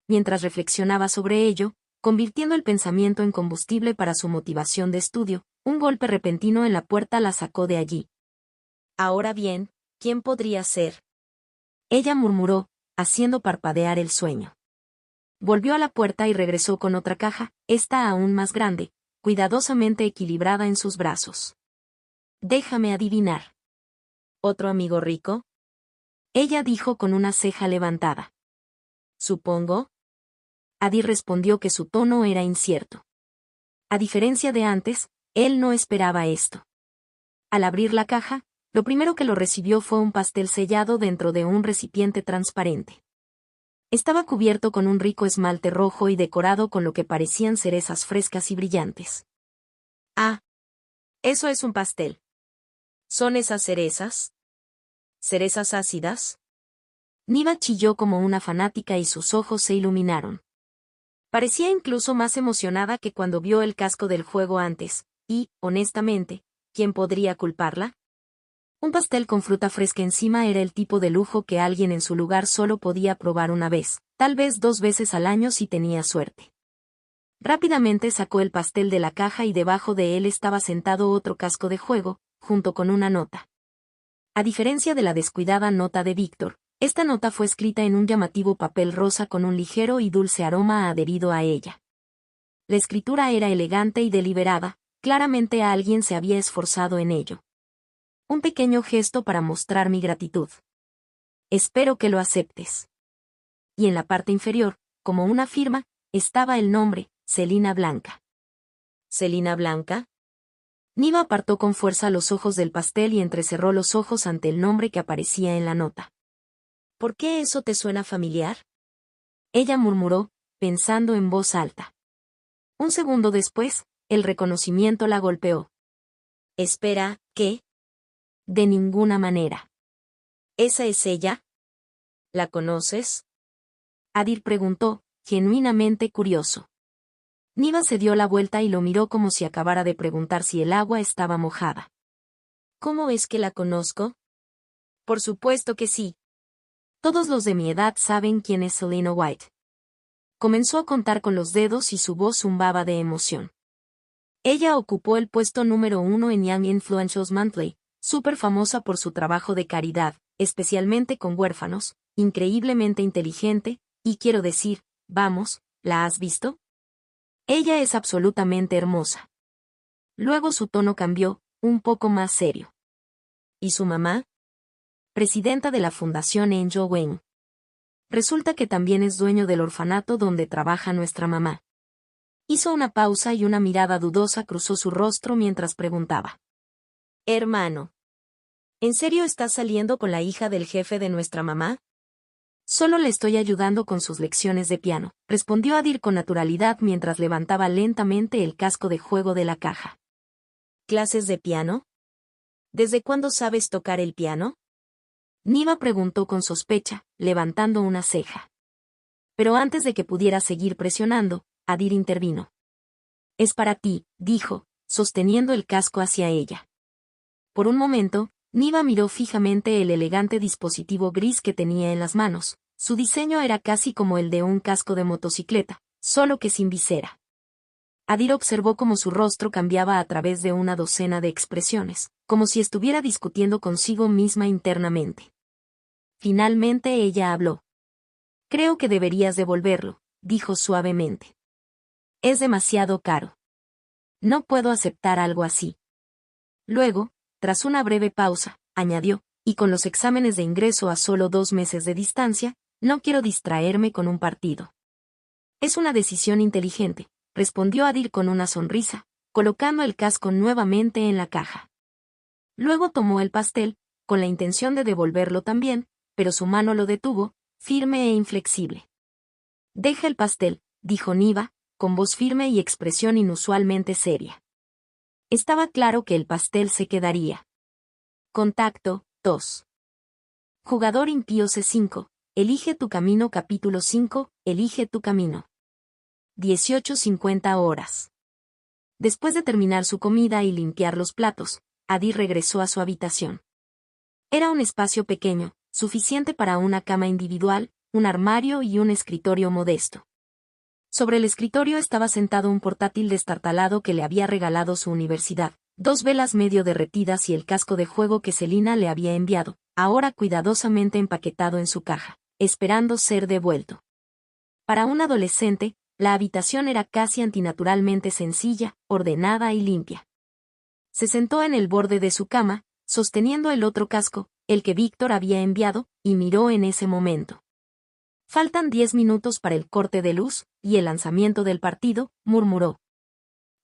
S1: Mientras reflexionaba sobre ello, convirtiendo el pensamiento en combustible para su motivación de estudio, un golpe repentino en la puerta la sacó de allí. «Ahora bien, ¿quién podría ser?», ella murmuró, haciendo parpadear el sueño. Volvió a la puerta y regresó con otra caja, esta aún más grande, cuidadosamente equilibrada en sus brazos. Déjame adivinar. ¿Otro amigo rico? Ella dijo con una ceja levantada. Supongo. Adir respondió que su tono era incierto. A diferencia de antes, él no esperaba esto. Al abrir la caja, lo primero que lo recibió fue un pastel sellado dentro de un recipiente transparente. Estaba cubierto con un rico esmalte rojo y decorado con lo que parecían cerezas frescas y brillantes. Ah, eso es un pastel. ¿Son esas cerezas? ¿Cerezas ácidas? Niva chilló como una fanática y sus ojos se iluminaron. Parecía incluso más emocionada que cuando vio el casco del juego antes, y, honestamente, ¿quién podría culparla? Un pastel con fruta fresca encima era el tipo de lujo que alguien en su lugar solo podía probar una vez, tal vez 2 veces al año si tenía suerte. Rápidamente sacó el pastel de la caja y debajo de él estaba sentado otro casco de juego, junto con una nota. A diferencia de la descuidada nota de Víctor, esta nota fue escrita en un llamativo papel rosa con un ligero y dulce aroma adherido a ella. La escritura era elegante y deliberada, claramente alguien se había esforzado en ello. Un pequeño gesto para mostrar mi gratitud. Espero que lo aceptes. Y en la parte inferior, como una firma, estaba el nombre, Celina Blanca. ¿Celina Blanca? Niva apartó con fuerza los ojos del pastel y entrecerró los ojos ante el nombre que aparecía en la nota. ¿Por qué eso te suena familiar? Ella murmuró, pensando en voz alta. Un segundo después, el reconocimiento la golpeó. Espera, ¿qué? De ninguna manera. ¿Esa es ella? ¿La conoces? Adir preguntó, genuinamente curioso. Niva se dio la vuelta y lo miró como si acabara de preguntar si el agua estaba mojada. ¿Cómo es que la conozco? Por supuesto que sí. Todos los de mi edad saben quién es Selina White. Comenzó a contar con los dedos y su voz zumbaba de emoción. Ella ocupó el puesto número 1 en Young Influentials Monthly, súper famosa por su trabajo de caridad, especialmente con huérfanos, increíblemente inteligente, y quiero decir, vamos, ¿la has visto? Ella es absolutamente hermosa. Luego su tono cambió, un poco más serio. ¿Y su mamá? Presidenta de la Fundación Angel Wayne. Resulta que también es dueño del orfanato donde trabaja nuestra mamá. Hizo una pausa y una mirada dudosa cruzó su rostro mientras preguntaba. Hermano, ¿en serio estás saliendo con la hija del jefe de nuestra mamá? Solo le estoy ayudando con sus lecciones de piano, respondió Adir con naturalidad mientras levantaba lentamente el casco de juego de la caja. ¿Clases de piano? ¿Desde cuándo sabes tocar el piano? Niva preguntó con sospecha, levantando una ceja. Pero antes de que pudiera seguir presionando, Adir intervino. Es para ti, dijo, sosteniendo el casco hacia ella. Por un momento, Niva miró fijamente el elegante dispositivo gris que tenía en las manos. Su diseño era casi como el de un casco de motocicleta, solo que sin visera. Adir observó cómo su rostro cambiaba a través de una docena de expresiones, como si estuviera discutiendo consigo misma internamente. Finalmente ella habló. Creo que deberías devolverlo, dijo suavemente. Es demasiado caro. No puedo aceptar algo así. Luego, tras una breve pausa, añadió, y con los exámenes de ingreso a solo 2 meses de distancia, no quiero distraerme con un partido. Es una decisión inteligente, respondió Adir con una sonrisa, colocando el casco nuevamente en la caja. Luego tomó el pastel, con la intención de devolverlo también, pero su mano lo detuvo, firme e inflexible. Deja el pastel, dijo Niva, con voz firme y expresión inusualmente seria. Estaba claro que el pastel se quedaría. Contacto 2. Jugador impío C5, elige tu camino capítulo 5, elige tu camino. 18:50 horas. Después de terminar su comida y limpiar los platos, Adir regresó a su habitación. Era un espacio pequeño, suficiente para una cama individual, un armario y un escritorio modesto. Sobre el escritorio estaba sentado un portátil destartalado que le había regalado su universidad, 2 velas medio derretidas y el casco de juego que Celina le había enviado, ahora cuidadosamente empaquetado en su caja, esperando ser devuelto. Para un adolescente, La habitación era casi antinaturalmente sencilla, ordenada y limpia. Se sentó en el borde de su cama, sosteniendo el otro casco, el que Víctor había enviado, y miró en ese momento. «Faltan 10 minutos para el corte de luz y el lanzamiento del partido», murmuró.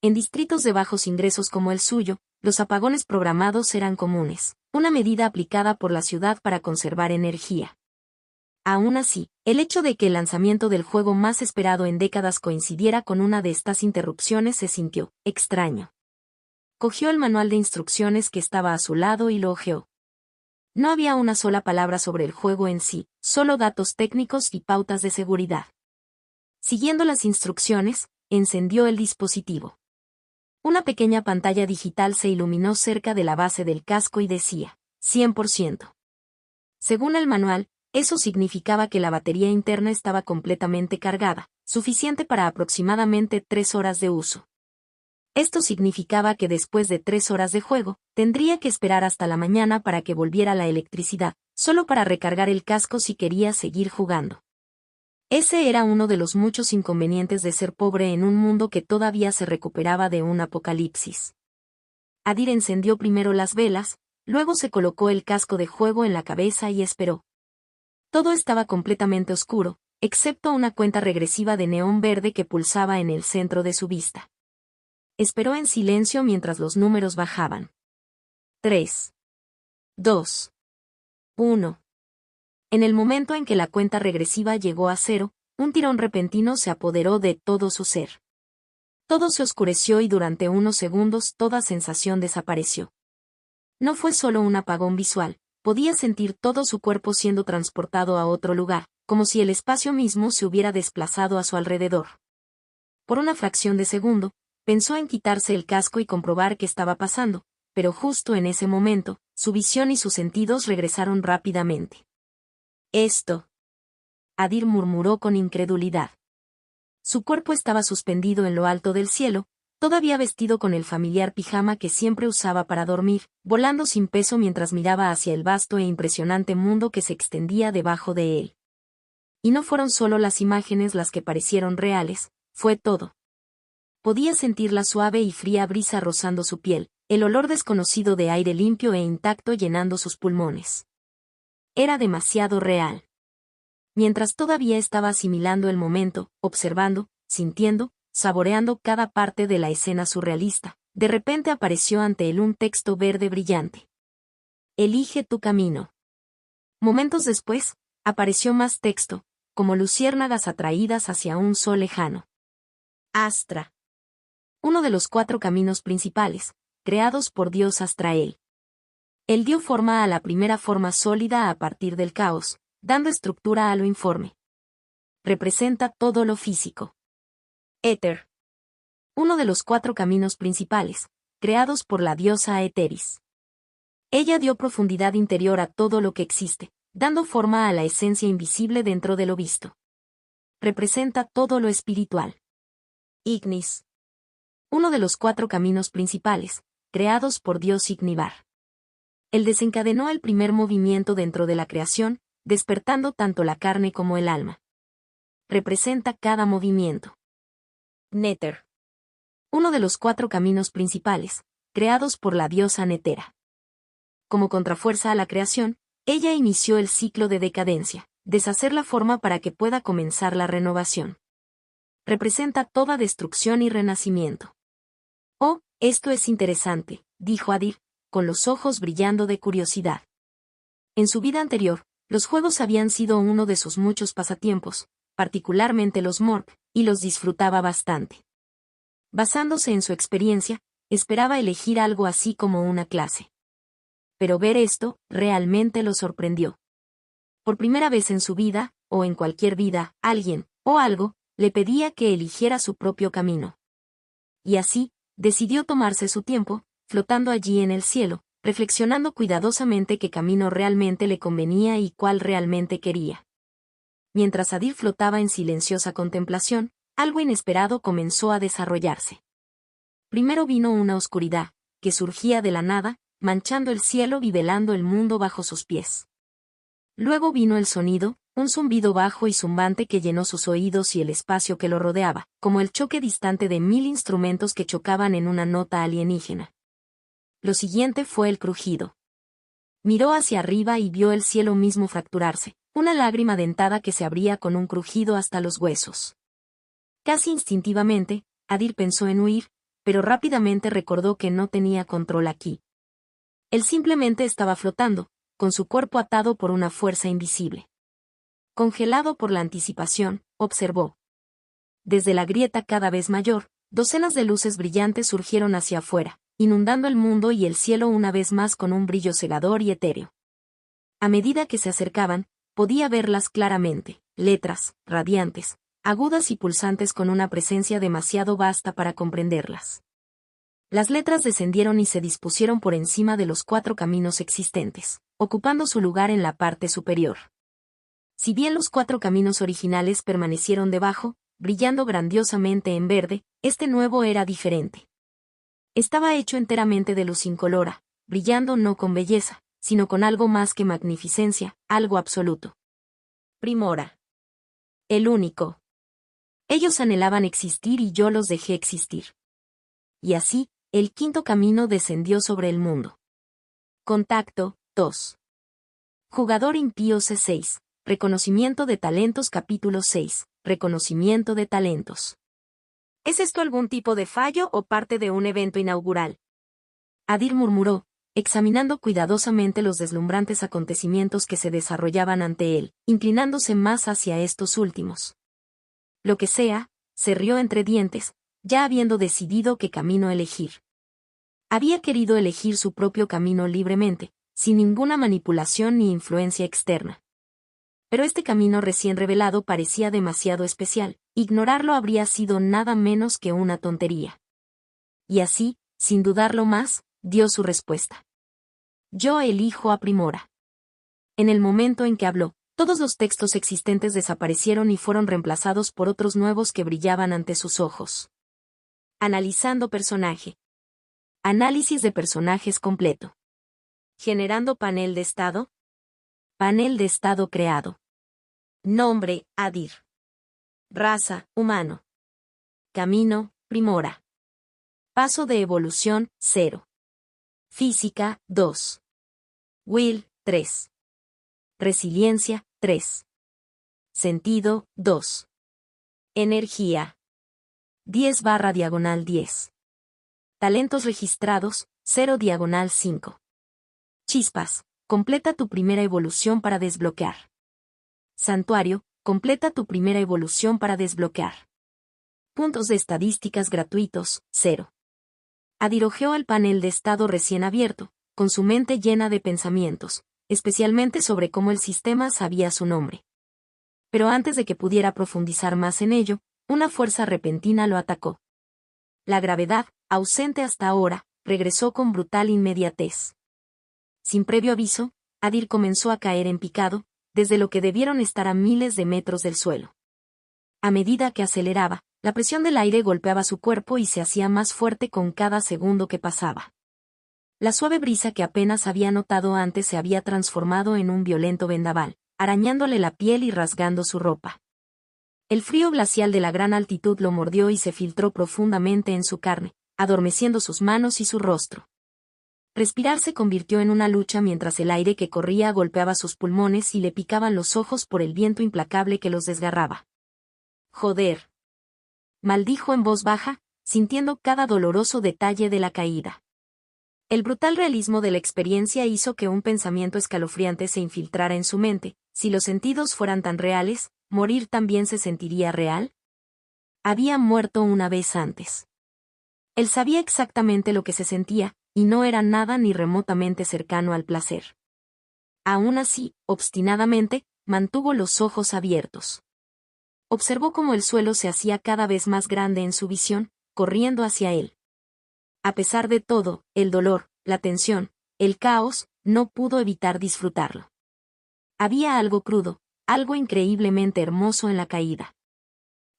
S1: En distritos de bajos ingresos como el suyo, los apagones programados eran comunes, una medida aplicada por la ciudad para conservar energía. Aún así, el hecho de que el lanzamiento del juego más esperado en décadas coincidiera con una de estas interrupciones se sintió extraño. Cogió el manual de instrucciones que estaba a su lado y lo hojeó. No había una sola palabra sobre el juego en sí, solo datos técnicos y pautas de seguridad. Siguiendo las instrucciones, encendió el dispositivo. Una pequeña pantalla digital se iluminó cerca de la base del casco y decía, 100%. Según el manual, eso significaba que la batería interna estaba completamente cargada, suficiente para aproximadamente 3 horas de uso. Esto significaba que después de 3 horas de juego, tendría que esperar hasta la mañana para que volviera la electricidad, solo para recargar el casco si quería seguir jugando. Ese era uno de los muchos inconvenientes de ser pobre en un mundo que todavía se recuperaba de un apocalipsis. Adir encendió primero las velas, luego se colocó el casco de juego en la cabeza y esperó. Todo estaba completamente oscuro, excepto una cuenta regresiva de neón verde que pulsaba en el centro de su vista. Esperó en silencio mientras los números bajaban. 3, 2, 1. En el momento en que la cuenta regresiva llegó a 0, un tirón repentino se apoderó de todo su ser. Todo se oscureció y durante unos segundos toda sensación desapareció. No fue solo un apagón visual, podía sentir todo su cuerpo siendo transportado a otro lugar, como si el espacio mismo se hubiera desplazado a su alrededor. Por una fracción de segundo, pensó en quitarse el casco y comprobar qué estaba pasando, pero justo en ese momento, su visión y sus sentidos regresaron rápidamente. «Esto», Adir murmuró con incredulidad. Su cuerpo estaba suspendido en lo alto del cielo, todavía vestido con el familiar pijama que siempre usaba para dormir, volando sin peso mientras miraba hacia el vasto e impresionante mundo que se extendía debajo de él. Y no fueron solo las imágenes las que parecieron reales, fue todo. Podía sentir la suave y fría brisa rozando su piel, el olor desconocido de aire limpio e intacto llenando sus pulmones. Era demasiado real. Mientras todavía estaba asimilando el momento, observando, sintiendo, saboreando cada parte de la escena surrealista, de repente apareció ante él un texto verde brillante. «Elige tu camino». Momentos después, apareció más texto, como luciérnagas atraídas hacia un sol lejano. «Astra». Uno de los 4 caminos principales, creados por Dios Astrael. Él dio forma a la primera forma sólida a partir del caos, dando estructura a lo informe. Representa todo lo físico. Éter. Uno de los 4 caminos principales, creados por la diosa Eteris. Ella dio profundidad interior a todo lo que existe, dando forma a la esencia invisible dentro de lo visto. Representa todo lo espiritual. Ignis. Uno de los 4 caminos principales, creados por Dios Ignivar. Él desencadenó el primer movimiento dentro de la creación, despertando tanto la carne como el alma. Representa cada movimiento. Néter. Uno de los 4 caminos principales, creados por la diosa Netera. Como contrafuerza a la creación, ella inició el ciclo de decadencia, deshacer la forma para que pueda comenzar la renovación. Representa toda destrucción y renacimiento. «Oh, esto es interesante», dijo Adir, con los ojos brillando de curiosidad. En su vida anterior, los juegos habían sido uno de sus muchos pasatiempos, particularmente los Morp, y los disfrutaba bastante. Basándose en su experiencia, esperaba elegir algo así como una clase. Pero ver esto, realmente lo sorprendió. Por primera vez en su vida, o en cualquier vida, alguien, o algo, le pedía que eligiera su propio camino. Y así, decidió tomarse su tiempo, flotando allí en el cielo, reflexionando cuidadosamente qué camino realmente le convenía y cuál realmente quería. Mientras Adir flotaba en silenciosa contemplación, algo inesperado comenzó a desarrollarse. Primero vino una oscuridad, que surgía de la nada, manchando el cielo y velando el mundo bajo sus pies. Luego vino el sonido, un zumbido bajo y zumbante que llenó sus oídos y el espacio que lo rodeaba, como el choque distante de 1000 instrumentos que chocaban en una nota alienígena. Lo siguiente fue el crujido. Miró hacia arriba y vio el cielo mismo fracturarse, una lágrima dentada que se abría con un crujido hasta los huesos. Casi instintivamente, Adir pensó en huir, pero rápidamente recordó que no tenía control aquí. Él simplemente estaba flotando, con su cuerpo atado por una fuerza invisible. Congelado por la anticipación, observó. Desde la grieta cada vez mayor, docenas de luces brillantes surgieron hacia afuera, inundando el mundo y el cielo una vez más con un brillo cegador y etéreo. A medida que se acercaban, podía verlas claramente, letras, radiantes, agudas y pulsantes con una presencia demasiado vasta para comprenderlas. Las letras descendieron y se dispusieron por encima de los 4 caminos existentes, ocupando su lugar en la parte superior. Si bien los 4 caminos originales permanecieron debajo, brillando grandiosamente en verde, este nuevo era diferente. Estaba hecho enteramente de luz incolora, brillando no con belleza, sino con algo más que magnificencia, algo absoluto. Primora. El único. Ellos anhelaban existir y yo los dejé existir. Y así, el 5.º camino descendió sobre el mundo. Contacto, 2. Jugador impío C6. Reconocimiento de talentos capítulo 6. Reconocimiento de talentos. ¿Es esto algún tipo de fallo o parte de un evento inaugural? Adir murmuró, examinando cuidadosamente los deslumbrantes acontecimientos que se desarrollaban ante él, inclinándose más hacia estos últimos. Lo que sea, se rió entre dientes, ya habiendo decidido qué camino elegir. Había querido elegir su propio camino libremente, sin ninguna manipulación ni influencia externa. Pero este camino recién revelado parecía demasiado especial, ignorarlo habría sido nada menos que una tontería. Y así, sin dudarlo más, dio su respuesta. Yo elijo a Primora. En el momento en que habló, todos los textos existentes desaparecieron y fueron reemplazados por otros nuevos que brillaban ante sus ojos. Analizando personaje. Análisis de personajes completo. Generando panel de estado. Panel de estado creado. Nombre, Adir. Raza, humano. Camino, Primora. Paso de evolución, 0. Física, 2. Will, 3. Resiliencia, 3. Sentido, 2. Energía. 10/10. Talentos registrados, 0/5. Chispas. Completa tu primera evolución para desbloquear. Santuario. Completa tu primera evolución para desbloquear. Puntos de estadísticas gratuitos, 0. Adir hojeó el panel de estado recién abierto, con su mente llena de pensamientos, especialmente sobre cómo el sistema sabía su nombre. Pero antes de que pudiera profundizar más en ello, una fuerza repentina lo atacó. La gravedad, ausente hasta ahora, regresó con brutal inmediatez. Sin previo aviso, Adir comenzó a caer en picado, desde lo que debieron estar a miles de metros del suelo. A medida que aceleraba, la presión del aire golpeaba su cuerpo y se hacía más fuerte con cada segundo que pasaba. La suave brisa que apenas había notado antes se había transformado en un violento vendaval, arañándole la piel y rasgando su ropa. El frío glacial de la gran altitud lo mordió y se filtró profundamente en su carne, adormeciendo sus manos y su rostro. Respirar se convirtió en una lucha mientras el aire que corría golpeaba sus pulmones y le picaban los ojos por el viento implacable que los desgarraba. Joder. Maldijo en voz baja, sintiendo cada doloroso detalle de la caída. El brutal realismo de la experiencia hizo que un pensamiento escalofriante se infiltrara en su mente. Si los sentidos fueran tan reales, ¿morir también se sentiría real? Había muerto una vez antes. Él sabía exactamente lo que se sentía, y no era nada ni remotamente cercano al placer. Aún así, obstinadamente, mantuvo los ojos abiertos. Observó cómo el suelo se hacía cada vez más grande en su visión, corriendo hacia él. A pesar de todo, el dolor, la tensión, el caos, no pudo evitar disfrutarlo. Había algo crudo, algo increíblemente hermoso en la caída.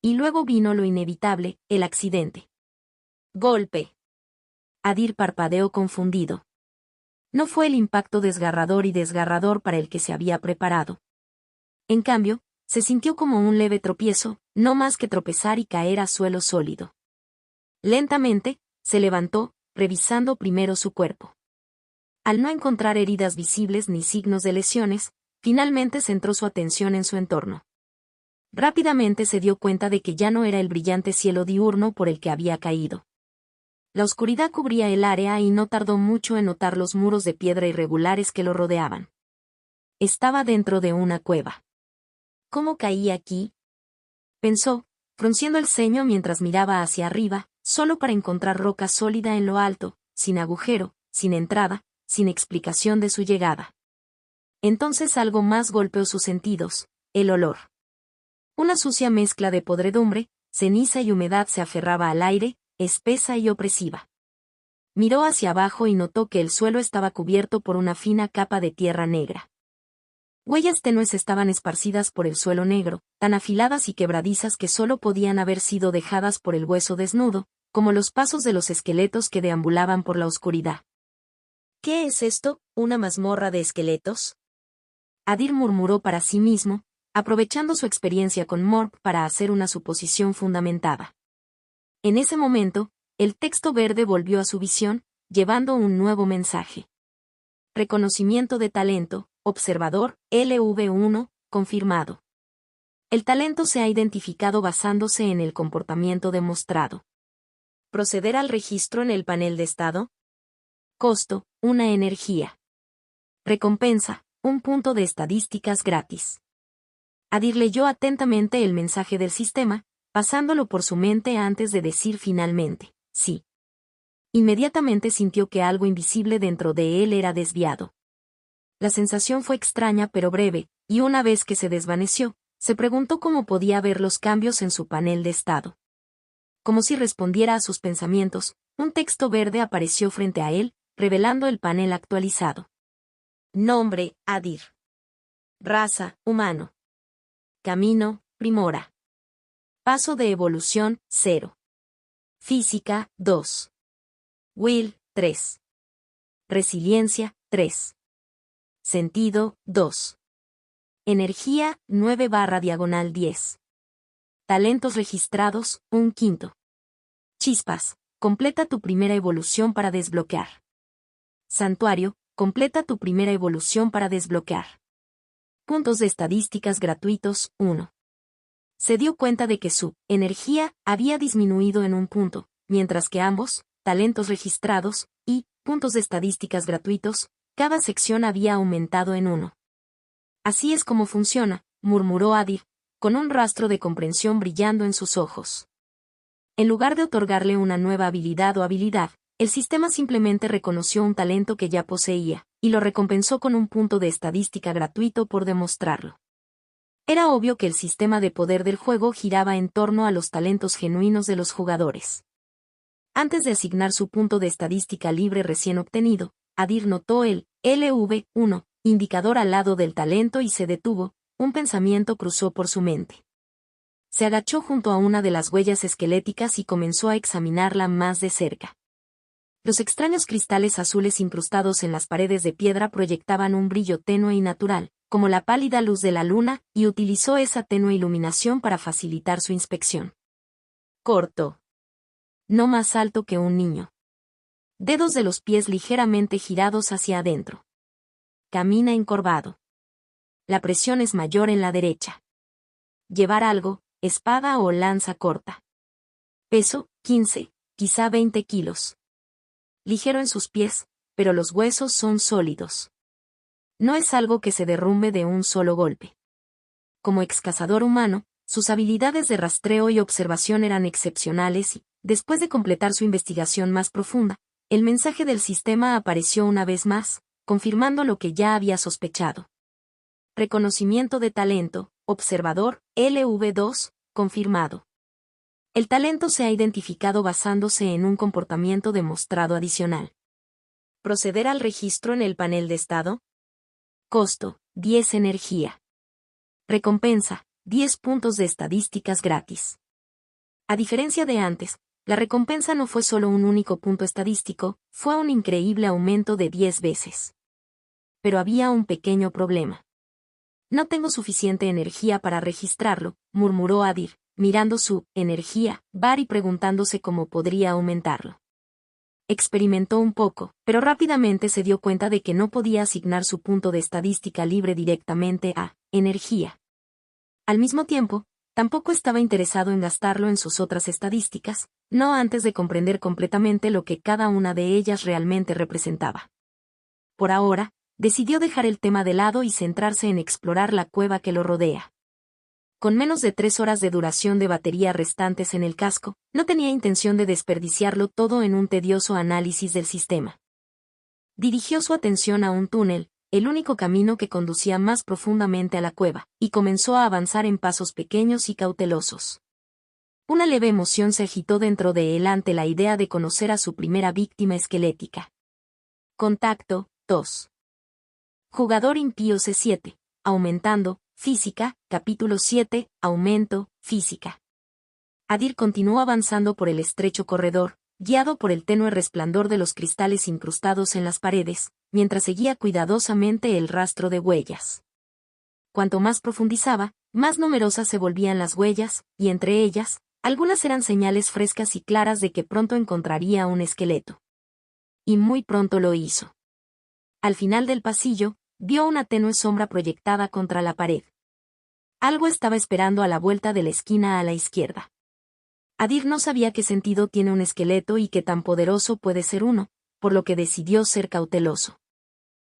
S1: Y luego vino lo inevitable, el accidente. Golpe. Adir parpadeó confundido. No fue el impacto desgarrador para el que se había preparado. En cambio, se sintió como un leve tropiezo, no más que tropezar y caer a suelo sólido. Lentamente, se levantó, revisando primero su cuerpo. Al no encontrar heridas visibles ni signos de lesiones, finalmente centró su atención en su entorno. Rápidamente se dio cuenta de que ya no era el brillante cielo diurno por el que había caído. La oscuridad cubría el área y no tardó mucho en notar los muros de piedra irregulares que lo rodeaban. Estaba dentro de una cueva. ¿Cómo caí aquí?, pensó, frunciendo el ceño mientras miraba hacia arriba, solo para encontrar roca sólida en lo alto, sin agujero, sin entrada, sin explicación de su llegada. Entonces algo más golpeó sus sentidos: el olor. Una sucia mezcla de podredumbre, ceniza y humedad se aferraba al aire, espesa y opresiva. Miró hacia abajo y notó que el suelo estaba cubierto por una fina capa de tierra negra. Huellas tenues estaban esparcidas por el suelo negro, tan afiladas y quebradizas que solo podían haber sido dejadas por el hueso desnudo, como los pasos de los esqueletos que deambulaban por la oscuridad. ¿Qué es esto, una mazmorra de esqueletos?, Adir murmuró para sí mismo, aprovechando su experiencia con Morp para hacer una suposición fundamentada. En ese momento, el texto verde volvió a su visión, llevando un nuevo mensaje. Reconocimiento de talento, observador, LV1, confirmado. El talento se ha identificado basándose en el comportamiento demostrado. ¿Proceder al registro en el panel de estado? Costo, una energía. Recompensa, un punto de estadísticas gratis. Adir leyó atentamente el mensaje del sistema, pasándolo por su mente antes de decir finalmente, sí. Inmediatamente sintió que algo invisible dentro de él era desviado. La sensación fue extraña pero breve, y una vez que se desvaneció, se preguntó cómo podía ver los cambios en su panel de estado. Como si respondiera a sus pensamientos, un texto verde apareció frente a él, revelando el panel actualizado. Nombre, Adir. Raza, humano. Camino, primora. Paso de evolución, 0. Física, 2. Will, 3. Resiliencia, 3. Sentido, 2. Energía, 9/10. Talentos registrados, 1/5. Chispas, completa tu primera evolución para desbloquear. Santuario, completa tu primera evolución para desbloquear. Puntos de estadísticas gratuitos, 1. Se dio cuenta de que su energía había disminuido en un punto, mientras que ambos, talentos registrados y puntos de estadísticas gratuitos, cada sección había aumentado en 1. Así es como funciona, murmuró Adir, con un rastro de comprensión brillando en sus ojos. En lugar de otorgarle una nueva habilidad o habilidad, el sistema simplemente reconoció un talento que ya poseía, y lo recompensó con un punto de estadística gratuito por demostrarlo. Era obvio que el sistema de poder del juego giraba en torno a los talentos genuinos de los jugadores. Antes de asignar su punto de estadística libre recién obtenido, Adir notó el LV1, indicador al lado del talento y se detuvo, un pensamiento cruzó por su mente. Se agachó junto a una de las huellas esqueléticas y comenzó a examinarla más de cerca. Los extraños cristales azules incrustados en las paredes de piedra proyectaban un brillo tenue y natural, como la pálida luz de la luna, y utilizó esa tenue iluminación para facilitar su inspección. Corto. No más alto que un niño. Dedos de los pies ligeramente girados hacia adentro. Camina encorvado. La presión es mayor en la derecha. Llevar algo, espada o lanza corta. Peso, 15, quizá 20 kilos. Ligero en sus pies, pero los huesos son sólidos. No es algo que se derrumbe de un solo golpe. Como excazador humano, sus habilidades de rastreo y observación eran excepcionales y, después de completar su investigación más profunda, el mensaje del sistema apareció una vez más, confirmando lo que ya había sospechado. Reconocimiento de talento, observador, LV2, confirmado. El talento se ha identificado basándose en un comportamiento demostrado adicional. ¿Proceder al registro en el panel de estado? Costo, 10 energía. Recompensa, 10 puntos de estadísticas gratis. A diferencia de antes, la recompensa no fue solo un único punto estadístico, fue un increíble aumento de 10 veces. Pero había un pequeño problema. No tengo suficiente energía para registrarlo, murmuró Adir, mirando su energía bar y preguntándose cómo podría aumentarlo. Experimentó un poco, pero rápidamente se dio cuenta de que no podía asignar su punto de estadística libre directamente a energía. Al mismo tiempo, tampoco estaba interesado en gastarlo en sus otras estadísticas, no antes de comprender completamente lo que cada una de ellas realmente representaba. Por ahora, decidió dejar el tema de lado y centrarse en explorar la cueva que lo rodea. Con menos de 3 horas de duración de batería restantes en el casco, no tenía intención de desperdiciarlo todo en un tedioso análisis del sistema. Dirigió su atención a un túnel, el único camino que conducía más profundamente a la cueva, y comenzó a avanzar en pasos pequeños y cautelosos. Una leve emoción se agitó dentro de él ante la idea de conocer a su primera víctima esquelética. Contacto 2. Jugador impío C7. Aumentando, física, capítulo 7, aumento, física. Adir continuó avanzando por el estrecho corredor, guiado por el tenue resplandor de los cristales incrustados en las paredes, mientras seguía cuidadosamente el rastro de huellas. Cuanto más profundizaba, más numerosas se volvían las huellas, y entre ellas, algunas eran señales frescas y claras de que pronto encontraría un esqueleto. Y muy pronto lo hizo. Al final del pasillo, vio una tenue sombra proyectada contra la pared. Algo estaba esperando a la vuelta de la esquina a la izquierda. Adir no sabía qué sentido tiene un esqueleto y qué tan poderoso puede ser uno, por lo que decidió ser cauteloso.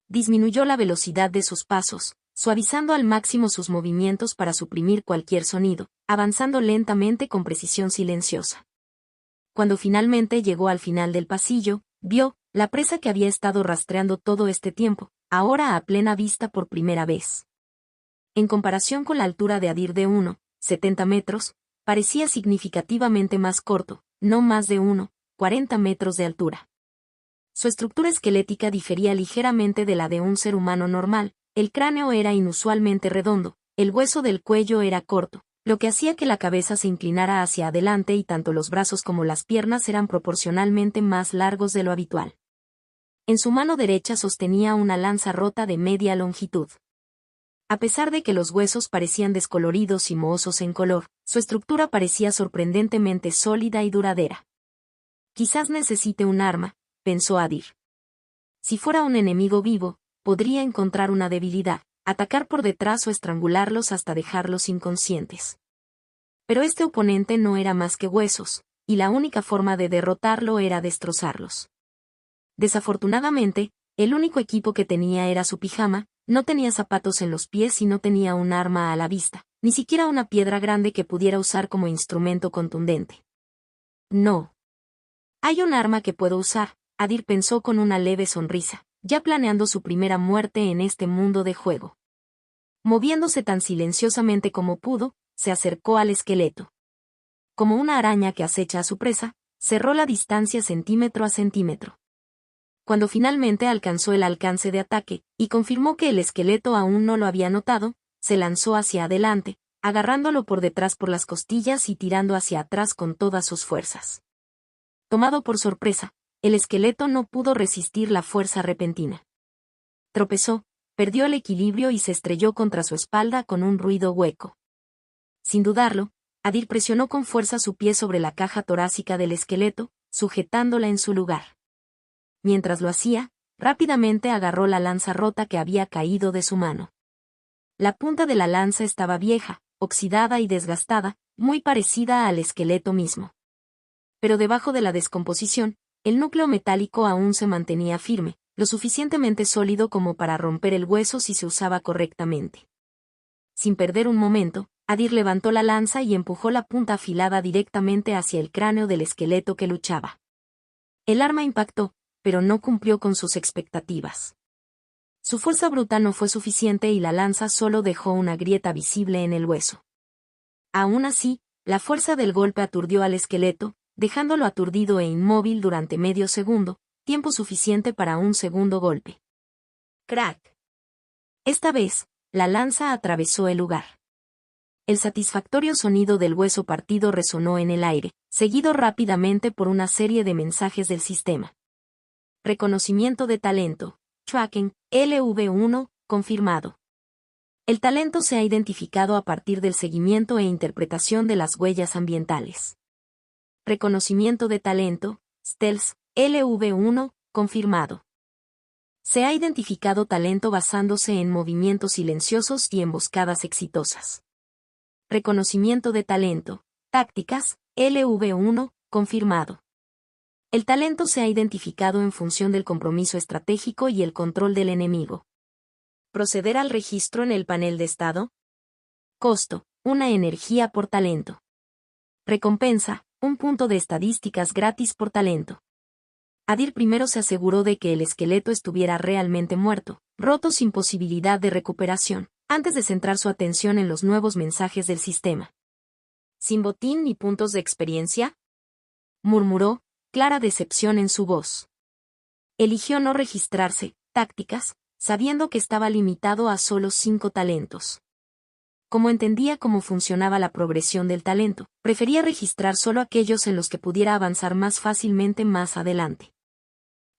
S1: Disminuyó la velocidad de sus pasos, suavizando al máximo sus movimientos para suprimir cualquier sonido, avanzando lentamente con precisión silenciosa. Cuando finalmente llegó al final del pasillo, vio la presa que había estado rastreando todo este tiempo, ahora a plena vista por primera vez. En comparación con la altura de Adir de 1,70 metros, parecía significativamente más corto, no más de 1,40 metros de altura. Su estructura esquelética difería ligeramente de la de un ser humano normal, el cráneo era inusualmente redondo, el hueso del cuello era corto, lo que hacía que la cabeza se inclinara hacia adelante y tanto los brazos como las piernas eran proporcionalmente más largos de lo habitual. En su mano derecha sostenía una lanza rota de media longitud. A pesar de que los huesos parecían descoloridos y mohosos en color, su estructura parecía sorprendentemente sólida y duradera. Quizás necesite un arma, pensó Adir. Si fuera un enemigo vivo, podría encontrar una debilidad, atacar por detrás o estrangularlos hasta dejarlos inconscientes. Pero este oponente no era más que huesos, y la única forma de derrotarlo era destrozarlos. Desafortunadamente, el único equipo que tenía era su pijama, no tenía zapatos en los pies y no tenía un arma a la vista, ni siquiera una piedra grande que pudiera usar como instrumento contundente. No. Hay un arma que puedo usar, Adir pensó con una leve sonrisa, ya planeando su primera muerte en este mundo de juego. Moviéndose tan silenciosamente como pudo, se acercó al esqueleto. Como una araña que acecha a su presa, cerró la distancia centímetro a centímetro. Cuando finalmente alcanzó el alcance de ataque, y confirmó que el esqueleto aún no lo había notado, se lanzó hacia adelante, agarrándolo por detrás por las costillas y tirando hacia atrás con todas sus fuerzas. Tomado por sorpresa, el esqueleto no pudo resistir la fuerza repentina. Tropezó, perdió el equilibrio y se estrelló contra su espalda con un ruido hueco. Sin dudarlo, Adir presionó con fuerza su pie sobre la caja torácica del esqueleto, sujetándola en su lugar. Mientras lo hacía, rápidamente agarró la lanza rota que había caído de su mano. La punta de la lanza estaba vieja, oxidada y desgastada, muy parecida al esqueleto mismo. Pero debajo de la descomposición, el núcleo metálico aún se mantenía firme, lo suficientemente sólido como para romper el hueso si se usaba correctamente. Sin perder un momento, Adir levantó la lanza y empujó la punta afilada directamente hacia el cráneo del esqueleto que luchaba. El arma impactó, pero no cumplió con sus expectativas. Su fuerza bruta no fue suficiente y la lanza solo dejó una grieta visible en el hueso. Aún así, la fuerza del golpe aturdió al esqueleto, dejándolo aturdido e inmóvil durante medio segundo, tiempo suficiente para un segundo golpe. ¡Crack! Esta vez, la lanza atravesó el lugar. El satisfactorio sonido del hueso partido resonó en el aire, seguido rápidamente por una serie de mensajes del sistema. Reconocimiento de talento. Tracking, LV1, confirmado. El talento se ha identificado a partir del seguimiento e interpretación de las huellas ambientales. Reconocimiento de talento, STELS, LV1, confirmado. Se ha identificado talento basándose en movimientos silenciosos y emboscadas exitosas. Reconocimiento de talento, tácticas, LV1, confirmado. El talento se ha identificado en función del compromiso estratégico y el control del enemigo. Proceder al registro en el panel de estado. Costo, una energía por talento. Recompensa, un punto de estadísticas gratis por talento. Adir primero se aseguró de que el esqueleto estuviera realmente muerto, roto sin posibilidad de recuperación, antes de centrar su atención en los nuevos mensajes del sistema. ¿Sin botín ni puntos de experiencia?, murmuró, clara decepción en su voz. Eligió no registrarse, tácticas, sabiendo que estaba limitado a solo 5 talentos. Como entendía cómo funcionaba la progresión del talento, prefería registrar solo aquellos en los que pudiera avanzar más fácilmente más adelante.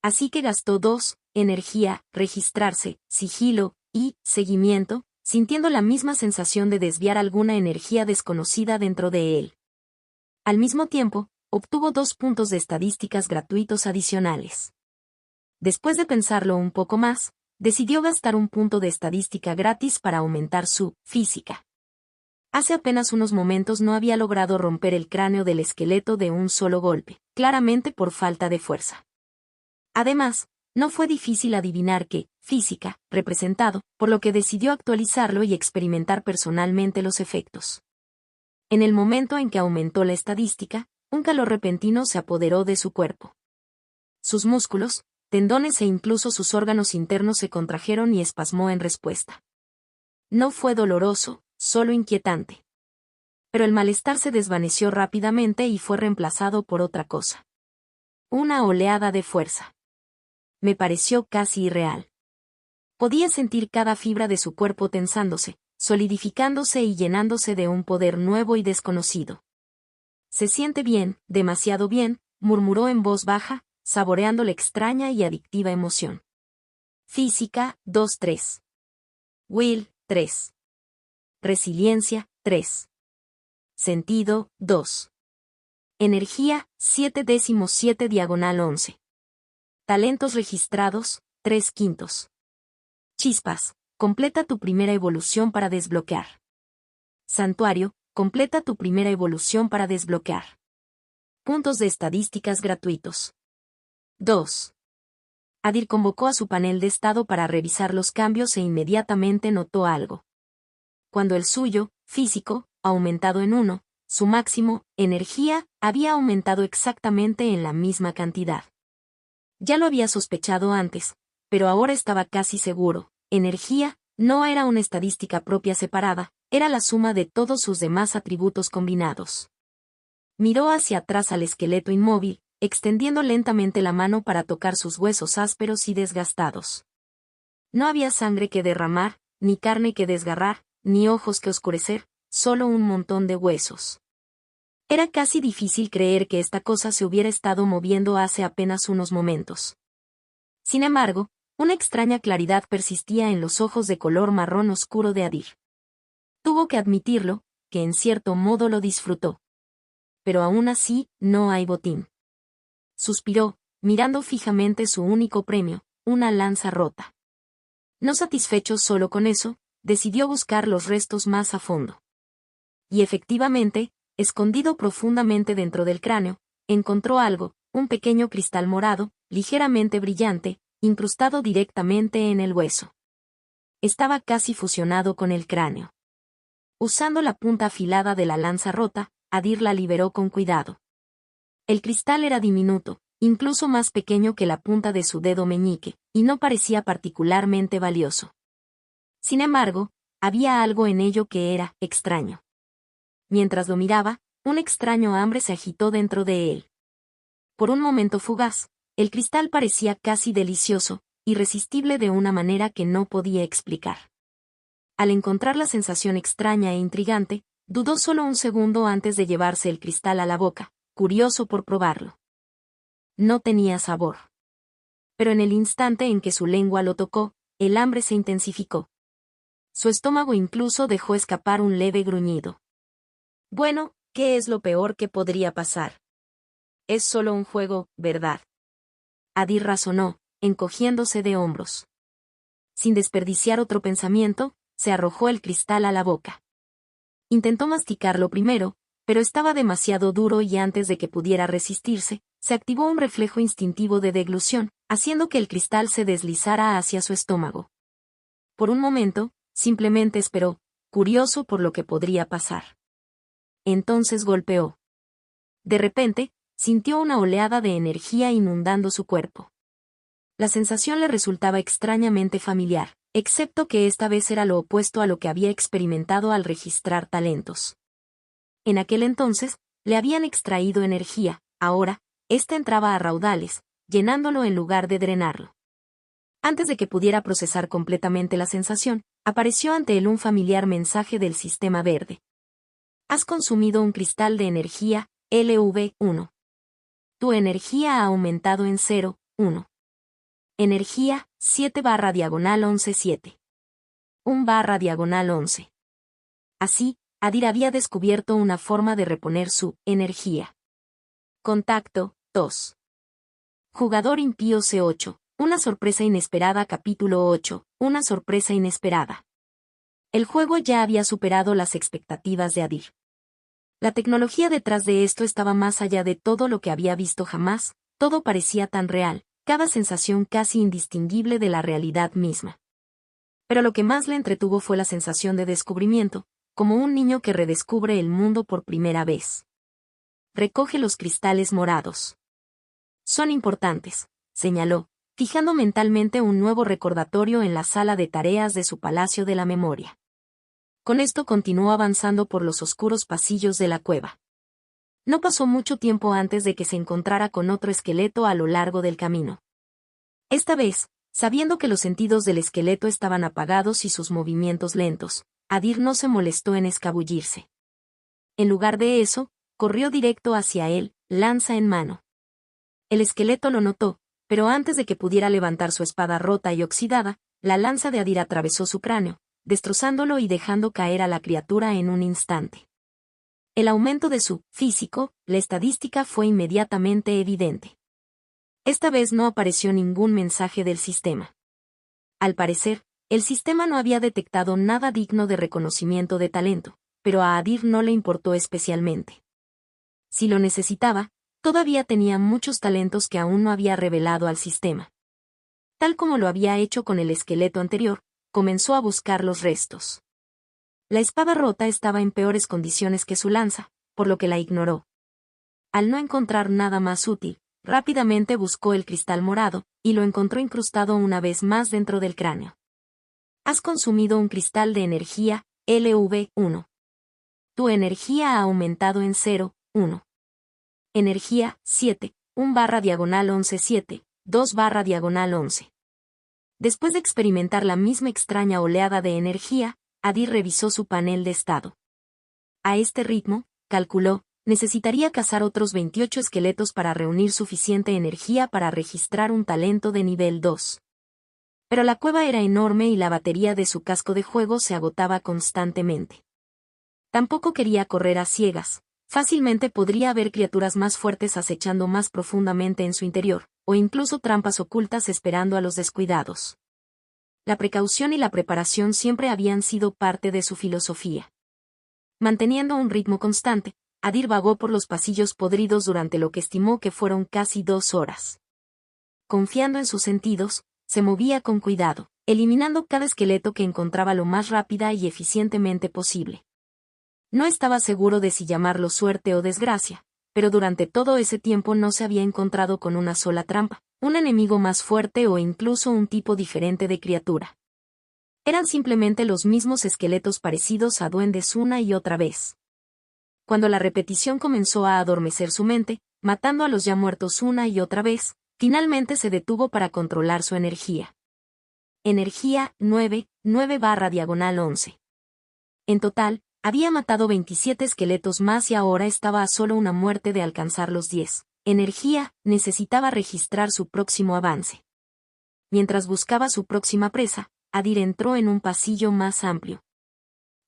S1: Así que gastó 2, energía, registrarse, sigilo, y, seguimiento, sintiendo la misma sensación de desviar alguna energía desconocida dentro de él. Al mismo tiempo, obtuvo 2 puntos de estadísticas gratuitos adicionales. Después de pensarlo un poco más, decidió gastar un punto de estadística gratis para aumentar su física. Hace apenas unos momentos no había logrado romper el cráneo del esqueleto de un solo golpe, claramente por falta de fuerza. Además, no fue difícil adivinar qué física representado, por lo que decidió actualizarlo y experimentar personalmente los efectos. En el momento en que aumentó la estadística, un calor repentino se apoderó de su cuerpo. Sus músculos, tendones e incluso sus órganos internos se contrajeron y espasmó en respuesta. No fue doloroso, solo inquietante. Pero el malestar se desvaneció rápidamente y fue reemplazado por otra cosa. Una oleada de fuerza. Me pareció casi irreal. Podía sentir cada fibra de su cuerpo tensándose, solidificándose y llenándose de un poder nuevo y desconocido. Se siente bien, demasiado bien, murmuró en voz baja, saboreando la extraña y adictiva emoción. Física, 2-3. Will, 3. Resiliencia, 3. Sentido, 2. Energía, 7/7 /11. Talentos registrados, 3/5. Chispas, completa tu primera evolución para desbloquear. Santuario, completa tu primera evolución para desbloquear. Puntos de estadísticas gratuitos. 2. Adir convocó a su panel de estado para revisar los cambios e inmediatamente notó algo. Cuando el suyo, físico, aumentado en 1, su máximo, energía, había aumentado exactamente en la misma cantidad. Ya lo había sospechado antes, pero ahora estaba casi seguro. Energía, no era una estadística propia separada, era la suma de todos sus demás atributos combinados. Miró hacia atrás al esqueleto inmóvil, extendiendo lentamente la mano para tocar sus huesos ásperos y desgastados. No había sangre que derramar, ni carne que desgarrar, ni ojos que oscurecer, solo un montón de huesos. Era casi difícil creer que esta cosa se hubiera estado moviendo hace apenas unos momentos. Sin embargo, una extraña claridad persistía en los ojos de color marrón oscuro de Adir. Tuvo que admitirlo, que en cierto modo lo disfrutó. Pero aún así, no hay botín. Suspiró, mirando fijamente su único premio, una lanza rota. No satisfecho solo con eso, decidió buscar los restos más a fondo. Y efectivamente, escondido profundamente dentro del cráneo, encontró algo, un pequeño cristal morado, ligeramente brillante, incrustado directamente en el hueso. Estaba casi fusionado con el cráneo. Usando la punta afilada de la lanza rota, Adir la liberó con cuidado. El cristal era diminuto, incluso más pequeño que la punta de su dedo meñique, y no parecía particularmente valioso. Sin embargo, había algo en ello que era extraño. Mientras lo miraba, un extraño hambre se agitó dentro de él. Por un momento fugaz, el cristal parecía casi delicioso, irresistible de una manera que no podía explicar. Al encontrar la sensación extraña e intrigante, dudó solo un segundo antes de llevarse el cristal a la boca, curioso por probarlo. No tenía sabor. Pero en el instante en que su lengua lo tocó, el hambre se intensificó. Su estómago incluso dejó escapar un leve gruñido. Bueno, ¿qué es lo peor que podría pasar? Es solo un juego, ¿verdad? Adir razonó, encogiéndose de hombros. Sin desperdiciar otro pensamiento, se arrojó el cristal a la boca. Intentó masticarlo primero, pero estaba demasiado duro y antes de que pudiera resistirse, se activó un reflejo instintivo de deglución, haciendo que el cristal se deslizara hacia su estómago. Por un momento, simplemente esperó, curioso por lo que podría pasar. Entonces golpeó. De repente, sintió una oleada de energía inundando su cuerpo. La sensación le resultaba extrañamente familiar, excepto que esta vez era lo opuesto a lo que había experimentado al registrar talentos. En aquel entonces, le habían extraído energía, ahora, ésta entraba a raudales, llenándolo en lugar de drenarlo. Antes de que pudiera procesar completamente la sensación, apareció ante él un familiar mensaje del sistema verde. Has consumido un cristal de energía, LV1. Tu energía ha aumentado en 0,1. Energía, 7/11-7. 1/11. Así, Adir había descubierto una forma de reponer su energía. Contacto 2. Jugador impío C8. Una sorpresa inesperada. Capítulo 8. Una sorpresa inesperada. El juego ya había superado las expectativas de Adir. La tecnología detrás de esto estaba más allá de todo lo que había visto jamás, todo parecía tan real, cada sensación casi indistinguible de la realidad misma. Pero lo que más le entretuvo fue la sensación de descubrimiento, como un niño que redescubre el mundo por primera vez. Recoge los cristales morados. Son importantes, señaló, fijando mentalmente un nuevo recordatorio en la sala de tareas de su Palacio de la Memoria. Con esto continuó avanzando por los oscuros pasillos de la cueva. No pasó mucho tiempo antes de que se encontrara con otro esqueleto a lo largo del camino. Esta vez, sabiendo que los sentidos del esqueleto estaban apagados y sus movimientos lentos, Adir no se molestó en escabullirse. En lugar de eso, corrió directo hacia él, lanza en mano. El esqueleto lo notó, pero antes de que pudiera levantar su espada rota y oxidada, la lanza de Adir atravesó su cráneo, destrozándolo y dejando caer a la criatura en un instante. El aumento de su físico, la estadística fue inmediatamente evidente. Esta vez no apareció ningún mensaje del sistema. Al parecer, el sistema no había detectado nada digno de reconocimiento de talento, pero a Adir no le importó especialmente. Si lo necesitaba, todavía tenía muchos talentos que aún no había revelado al sistema. Tal como lo había hecho con el esqueleto anterior, comenzó a buscar los restos. La espada rota estaba en peores condiciones que su lanza, por lo que la ignoró. Al no encontrar nada más útil, rápidamente buscó el cristal morado, y lo encontró incrustado una vez más dentro del cráneo. Has consumido un cristal de energía, LV1. Tu energía ha aumentado en 0,1. Energía, 7, 1/11-7, 2/11. Después de experimentar la misma extraña oleada de energía, Adir revisó su panel de estado. A este ritmo, calculó, necesitaría cazar otros 28 esqueletos para reunir suficiente energía para registrar un talento de nivel 2. Pero la cueva era enorme y la batería de su casco de juego se agotaba constantemente. Tampoco quería correr a ciegas. Fácilmente podría haber criaturas más fuertes acechando más profundamente en su interior, o incluso trampas ocultas esperando a los descuidados. La precaución y la preparación siempre habían sido parte de su filosofía. Manteniendo un ritmo constante, Adir vagó por los pasillos podridos durante lo que estimó que fueron casi 2 horas. Confiando en sus sentidos, se movía con cuidado, eliminando cada esqueleto que encontraba lo más rápida y eficientemente posible. No estaba seguro de si llamarlo suerte o desgracia, pero durante todo ese tiempo no se había encontrado con una sola trampa, un enemigo más fuerte o incluso un tipo diferente de criatura. Eran simplemente los mismos esqueletos parecidos a duendes una y otra vez. Cuando la repetición comenzó a adormecer su mente, matando a los ya muertos una y otra vez, finalmente se detuvo para controlar su energía. Energía, 9, 9/11. En total, había matado 27 esqueletos más y ahora estaba a solo una muerte de alcanzar los 10. Energía, necesitaba registrar su próximo avance. Mientras buscaba su próxima presa, Adir entró en un pasillo más amplio.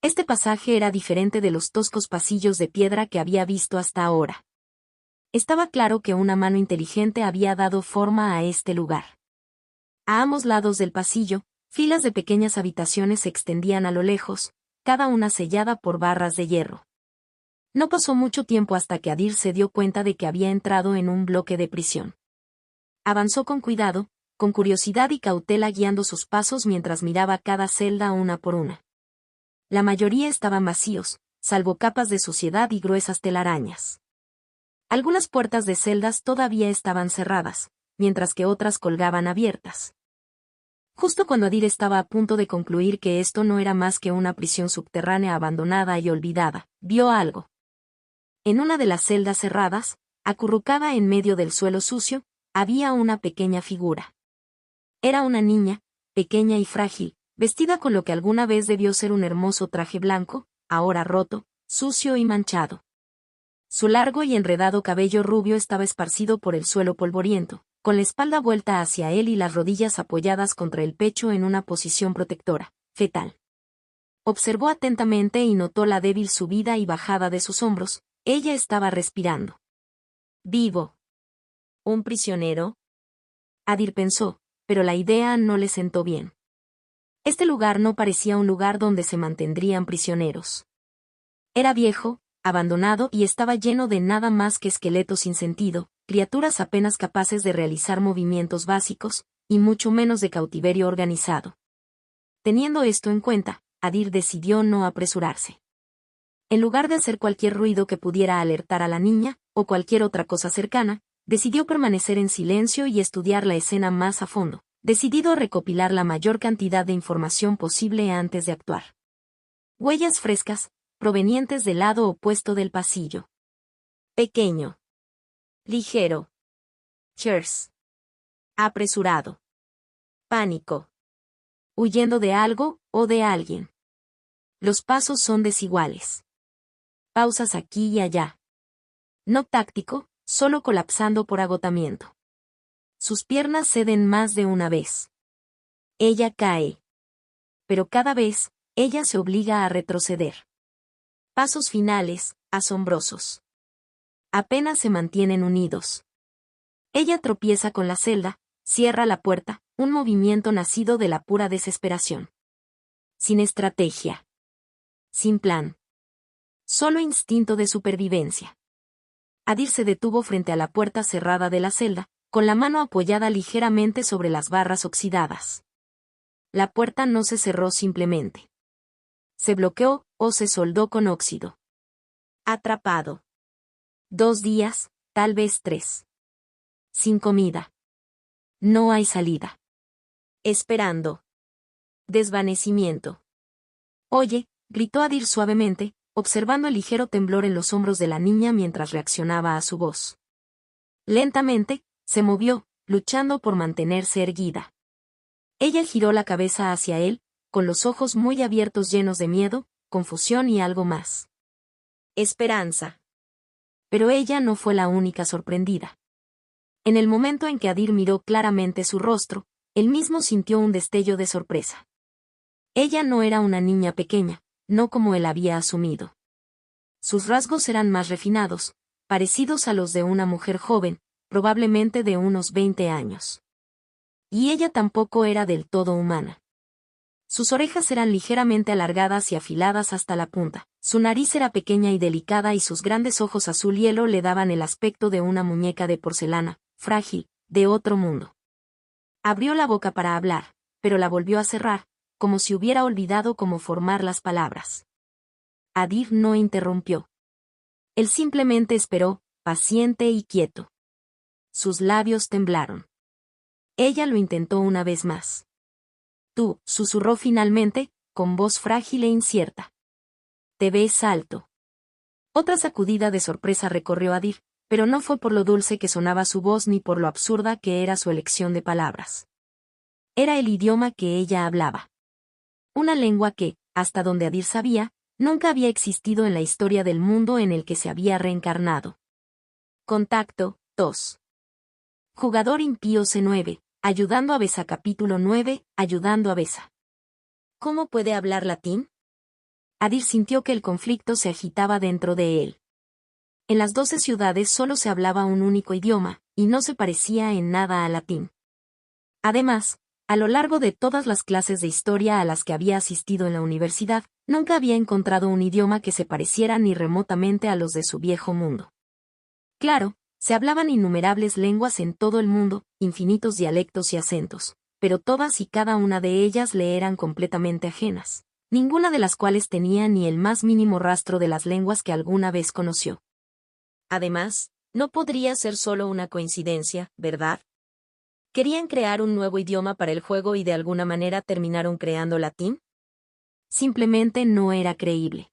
S1: Este pasaje era diferente de los toscos pasillos de piedra que había visto hasta ahora. Estaba claro que una mano inteligente había dado forma a este lugar. A ambos lados del pasillo, filas de pequeñas habitaciones se extendían a lo lejos, cada una sellada por barras de hierro. No pasó mucho tiempo hasta que Adir se dio cuenta de que había entrado en un bloque de prisión. Avanzó con cuidado, con curiosidad y cautela guiando sus pasos mientras miraba cada celda una por una. La mayoría estaban vacíos, salvo capas de suciedad y gruesas telarañas. Algunas puertas de celdas todavía estaban cerradas, mientras que otras colgaban abiertas. Justo cuando Adir estaba a punto de concluir que esto no era más que una prisión subterránea abandonada y olvidada, vio algo. En una de las celdas cerradas, acurrucada en medio del suelo sucio, había una pequeña figura. Era una niña, pequeña y frágil, vestida con lo que alguna vez debió ser un hermoso traje blanco, ahora roto, sucio y manchado. Su largo y enredado cabello rubio estaba esparcido por el suelo polvoriento, con la espalda vuelta hacia él y las rodillas apoyadas contra el pecho en una posición protectora, fetal. Observó atentamente y notó la débil subida y bajada de sus hombros. Ella estaba respirando. Vivo. ¿Un prisionero? Adir pensó, pero la idea no le sentó bien. Este lugar no parecía un lugar donde se mantendrían prisioneros. Era viejo, abandonado y estaba lleno de nada más que esqueletos sin sentido, criaturas apenas capaces de realizar movimientos básicos, y mucho menos de cautiverio organizado. Teniendo esto en cuenta, Adir decidió no apresurarse. En lugar de hacer cualquier ruido que pudiera alertar a la niña, o cualquier otra cosa cercana, decidió permanecer en silencio y estudiar la escena más a fondo, decidido a recopilar la mayor cantidad de información posible antes de actuar. Huellas frescas, provenientes del lado opuesto del pasillo. Pequeño. Ligero. Cheers. Apresurado. Pánico. Huyendo de algo, o de alguien. Los pasos son desiguales. Pausas aquí y allá. No táctico, solo colapsando por agotamiento. Sus piernas ceden más de una vez. Ella cae. Pero cada vez, ella se obliga a retroceder. Pasos finales, asombrosos. Apenas se mantienen unidos. Ella tropieza con la celda, cierra la puerta, un movimiento nacido de la pura desesperación. Sin estrategia. Sin plan. Solo instinto de supervivencia. Adir se detuvo frente a la puerta cerrada de la celda, con la mano apoyada ligeramente sobre las barras oxidadas. La puerta no se cerró simplemente. Se bloqueó, o se soldó con óxido. Atrapado. 2 días, tal vez 3. Sin comida. No hay salida. Esperando. Desvanecimiento. Oye, gritó Adir suavemente, observando el ligero temblor en los hombros de la niña mientras reaccionaba a su voz. Lentamente, se movió, luchando por mantenerse erguida. Ella giró la cabeza hacia él, con los ojos muy abiertos llenos de miedo, confusión y algo más. Esperanza. Pero ella no fue la única sorprendida. En el momento en que Adir miró claramente su rostro, él mismo sintió un destello de sorpresa. Ella no era una niña pequeña, no como él había asumido. Sus rasgos eran más refinados, parecidos a los de una mujer joven, probablemente de unos 20 años. Y ella tampoco era del todo humana. Sus orejas eran ligeramente alargadas y afiladas hasta la punta, su nariz era pequeña y delicada y sus grandes ojos azul hielo le daban el aspecto de una muñeca de porcelana, frágil, de otro mundo. Abrió la boca para hablar, pero la volvió a cerrar, como si hubiera olvidado cómo formar las palabras. Adir no interrumpió. Él simplemente esperó, paciente y quieto. Sus labios temblaron. Ella lo intentó una vez más. Tú, susurró finalmente, con voz frágil e incierta. Te ves alto. Otra sacudida de sorpresa recorrió a Adir, pero no fue por lo dulce que sonaba su voz ni por lo absurda que era su elección de palabras. Era el idioma que ella hablaba. Una lengua que, hasta donde Adir sabía, nunca había existido en la historia del mundo en el que se había reencarnado. Contacto, 2. Jugador impío C9, ayudando a Besa capítulo 9, ayudando a Besa. ¿Cómo puede hablar latín? Adir sintió que el conflicto se agitaba dentro de él. En las 12 ciudades solo se hablaba un único idioma, y no se parecía en nada al latín. Además, a lo largo de todas las clases de historia a las que había asistido en la universidad, nunca había encontrado un idioma que se pareciera ni remotamente a los de su viejo mundo. Claro, se hablaban innumerables lenguas en todo el mundo, infinitos dialectos y acentos, pero todas y cada una de ellas le eran completamente ajenas, ninguna de las cuales tenía ni el más mínimo rastro de las lenguas que alguna vez conoció. Además, no podría ser solo una coincidencia, ¿verdad? ¿Querían crear un nuevo idioma para el juego y de alguna manera terminaron creando latín? Simplemente no era creíble.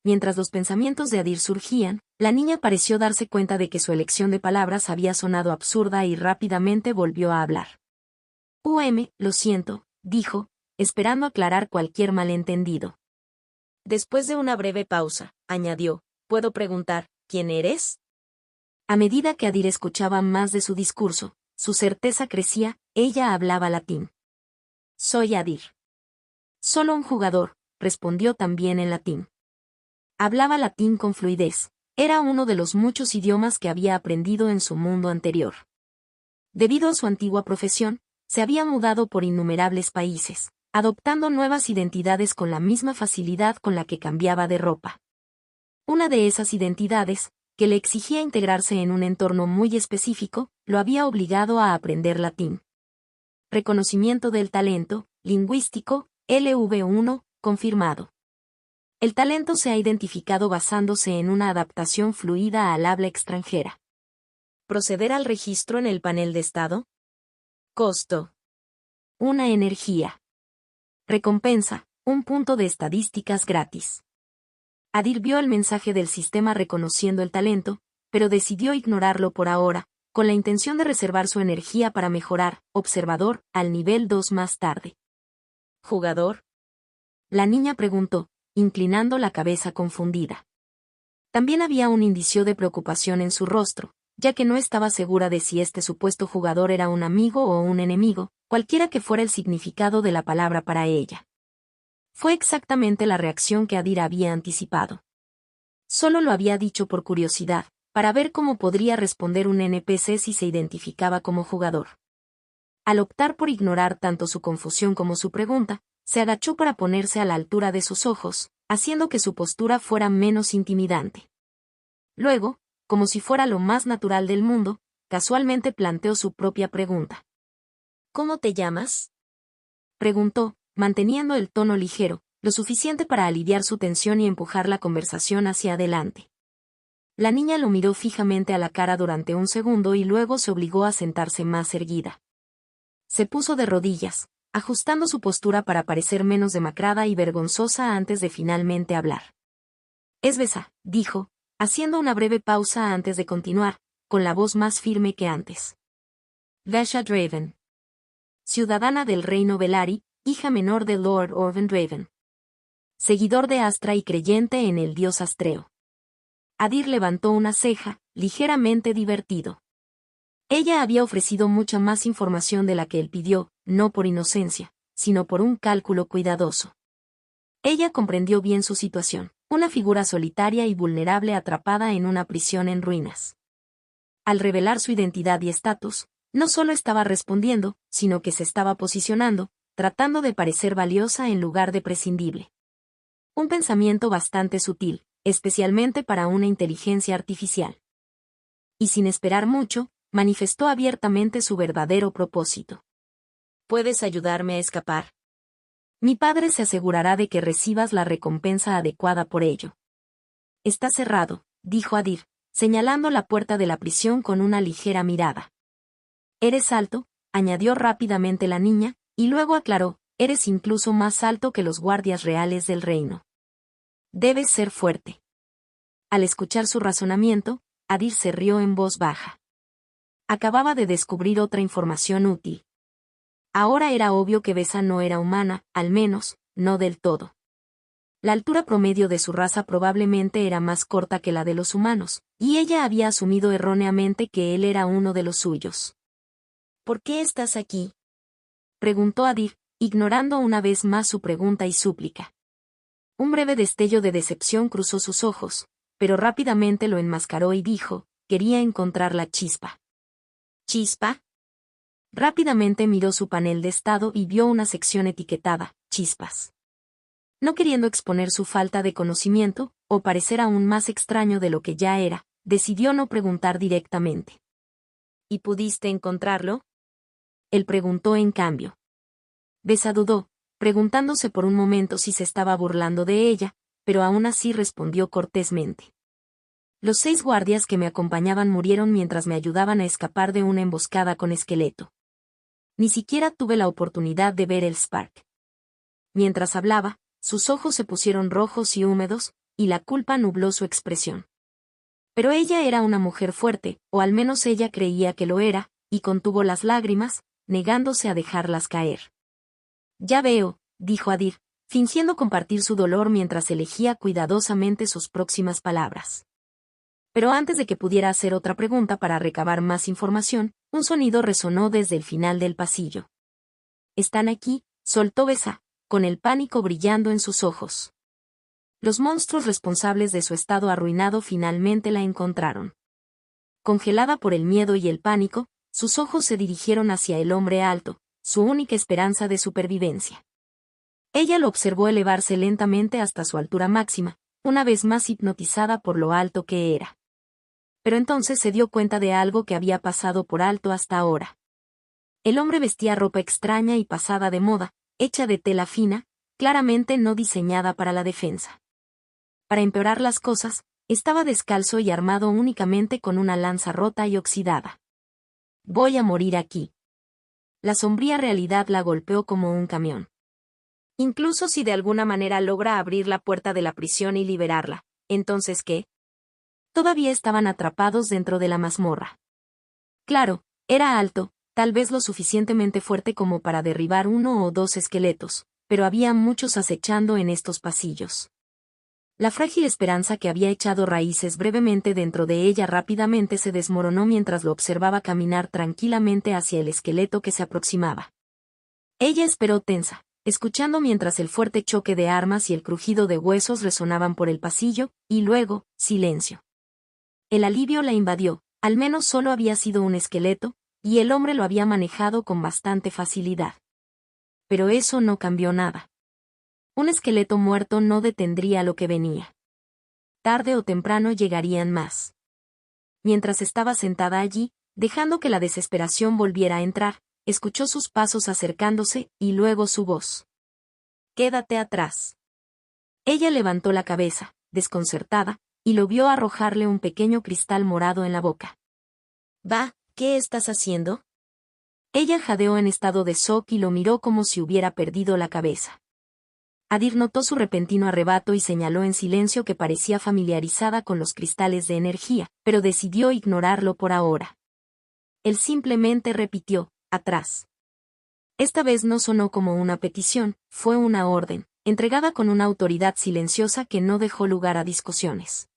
S1: Mientras los pensamientos de Adir surgían, la niña pareció darse cuenta de que su elección de palabras había sonado absurda y rápidamente volvió a hablar. Lo siento, dijo, esperando aclarar cualquier malentendido. Después de una breve pausa, añadió, ¿puedo preguntar, quién eres? A medida que Adir escuchaba más de su discurso, su certeza crecía, ella hablaba latín. Soy Adir. Solo un jugador, respondió también en latín. Hablaba latín con fluidez, era uno de los muchos idiomas que había aprendido en su mundo anterior. Debido a su antigua profesión, se había mudado por innumerables países, adoptando nuevas identidades con la misma facilidad con la que cambiaba de ropa. Una de esas identidades, que le exigía integrarse en un entorno muy específico, lo había obligado a aprender latín. Reconocimiento del talento, lingüístico, LV1, confirmado. El talento se ha identificado basándose en una adaptación fluida al habla extranjera. ¿Proceder al registro en el panel de estado? Costo. Una energía. Recompensa, un punto de estadísticas gratis. Adir vio el mensaje del sistema reconociendo el talento, pero decidió ignorarlo por ahora, con la intención de reservar su energía para mejorar, observador, al nivel 2 más tarde. ¿Jugador? La niña preguntó, inclinando la cabeza confundida. También había un indicio de preocupación en su rostro, ya que no estaba segura de si este supuesto jugador era un amigo o un enemigo, cualquiera que fuera el significado de la palabra para ella. Fue exactamente la reacción que Adir había anticipado. Solo lo había dicho por curiosidad, para ver cómo podría responder un NPC si se identificaba como jugador. Al optar por ignorar tanto su confusión como su pregunta, se agachó para ponerse a la altura de sus ojos, haciendo que su postura fuera menos intimidante. Luego, como si fuera lo más natural del mundo, casualmente planteó su propia pregunta. ¿Cómo te llamas? Preguntó, manteniendo el tono ligero, lo suficiente para aliviar su tensión y empujar la conversación hacia adelante. La niña lo miró fijamente a la cara durante un segundo y luego se obligó a sentarse más erguida. Se puso de rodillas, ajustando su postura para parecer menos demacrada y vergonzosa antes de finalmente hablar. Es Besa, dijo, haciendo una breve pausa antes de continuar, con la voz más firme que antes. Vesha Draven. Ciudadana del reino Velari, hija menor de Lord Orvan Draven. Seguidor de Astra y creyente en el dios Astreo. Adir levantó una ceja, ligeramente divertido. Ella había ofrecido mucha más información de la que él pidió, no por inocencia, sino por un cálculo cuidadoso. Ella comprendió bien su situación, una figura solitaria y vulnerable atrapada en una prisión en ruinas. Al revelar su identidad y estatus, no solo estaba respondiendo, sino que se estaba posicionando, tratando de parecer valiosa en lugar de prescindible. Un pensamiento bastante sutil, especialmente para una inteligencia artificial. Y sin esperar mucho, manifestó abiertamente su verdadero propósito. ¿Puedes ayudarme a escapar? Mi padre se asegurará de que recibas la recompensa adecuada por ello. Está cerrado, dijo Adir, señalando la puerta de la prisión con una ligera mirada. Eres alto, añadió rápidamente la niña, y luego aclaró, eres incluso más alto que los guardias reales del reino. Debes ser fuerte. Al escuchar su razonamiento, Adir se rió en voz baja. Acababa de descubrir otra información útil. Ahora era obvio que Besa no era humana, al menos, no del todo. La altura promedio de su raza probablemente era más corta que la de los humanos, y ella había asumido erróneamente que él era uno de los suyos. ¿Por qué estás aquí? Preguntó Adir, ignorando una vez más su pregunta y súplica. Un breve destello de decepción cruzó sus ojos, pero rápidamente lo enmascaró y dijo, quería encontrar la chispa. ¿Chispa? Rápidamente miró su panel de estado y vio una sección etiquetada, chispas. No queriendo exponer su falta de conocimiento, o parecer aún más extraño de lo que ya era, decidió no preguntar directamente. ¿Y pudiste encontrarlo? Él preguntó en cambio. Besa dudó, preguntándose por un momento si se estaba burlando de ella, pero aún así respondió cortésmente. Los 6 guardias que me acompañaban murieron mientras me ayudaban a escapar de una emboscada con esqueleto. Ni siquiera tuve la oportunidad de ver el Spark. Mientras hablaba, sus ojos se pusieron rojos y húmedos, y la culpa nubló su expresión. Pero ella era una mujer fuerte, o al menos ella creía que lo era, y contuvo las lágrimas, negándose a dejarlas caer. Ya veo, dijo Adir, fingiendo compartir su dolor mientras elegía cuidadosamente sus próximas palabras. Pero antes de que pudiera hacer otra pregunta para recabar más información, un sonido resonó desde el final del pasillo. «Están aquí», soltó Besa, con el pánico brillando en sus ojos. Los monstruos responsables de su estado arruinado finalmente la encontraron. Congelada por el miedo y el pánico, sus ojos se dirigieron hacia el hombre alto, su única esperanza de supervivencia. Ella lo observó elevarse lentamente hasta su altura máxima, una vez más hipnotizada por lo alto que era. Pero entonces se dio cuenta de algo que había pasado por alto hasta ahora. El hombre vestía ropa extraña y pasada de moda, hecha de tela fina, claramente no diseñada para la defensa. Para empeorar las cosas, estaba descalzo y armado únicamente con una lanza rota y oxidada. «Voy a morir aquí». La sombría realidad la golpeó como un camión. Incluso si de alguna manera logra abrir la puerta de la prisión y liberarla, ¿entonces qué? Todavía estaban atrapados dentro de la mazmorra. Claro, era alto, tal vez lo suficientemente fuerte como para derribar 1 o 2 esqueletos, pero había muchos acechando en estos pasillos. La frágil esperanza que había echado raíces brevemente dentro de ella rápidamente se desmoronó mientras lo observaba caminar tranquilamente hacia el esqueleto que se aproximaba. Ella esperó tensa, escuchando mientras el fuerte choque de armas y el crujido de huesos resonaban por el pasillo, y luego, silencio. El alivio la invadió, al menos solo había sido un esqueleto, y el hombre lo había manejado con bastante facilidad. Pero eso no cambió nada. Un esqueleto muerto no detendría lo que venía. Tarde o temprano llegarían más. Mientras estaba sentada allí, dejando que la desesperación volviera a entrar, escuchó sus pasos acercándose, y luego su voz. «Quédate atrás». Ella levantó la cabeza, desconcertada, y lo vio arrojarle un pequeño cristal morado en la boca. «Va, ¿qué estás haciendo?». Ella jadeó en estado de shock y lo miró como si hubiera perdido la cabeza. Adir notó su repentino arrebato y señaló en silencio que parecía familiarizada con los cristales de energía, pero decidió ignorarlo por ahora. Él simplemente repitió, «atrás». Esta vez no sonó como una petición, fue una orden, entregada con una autoridad silenciosa que no dejó lugar a discusiones.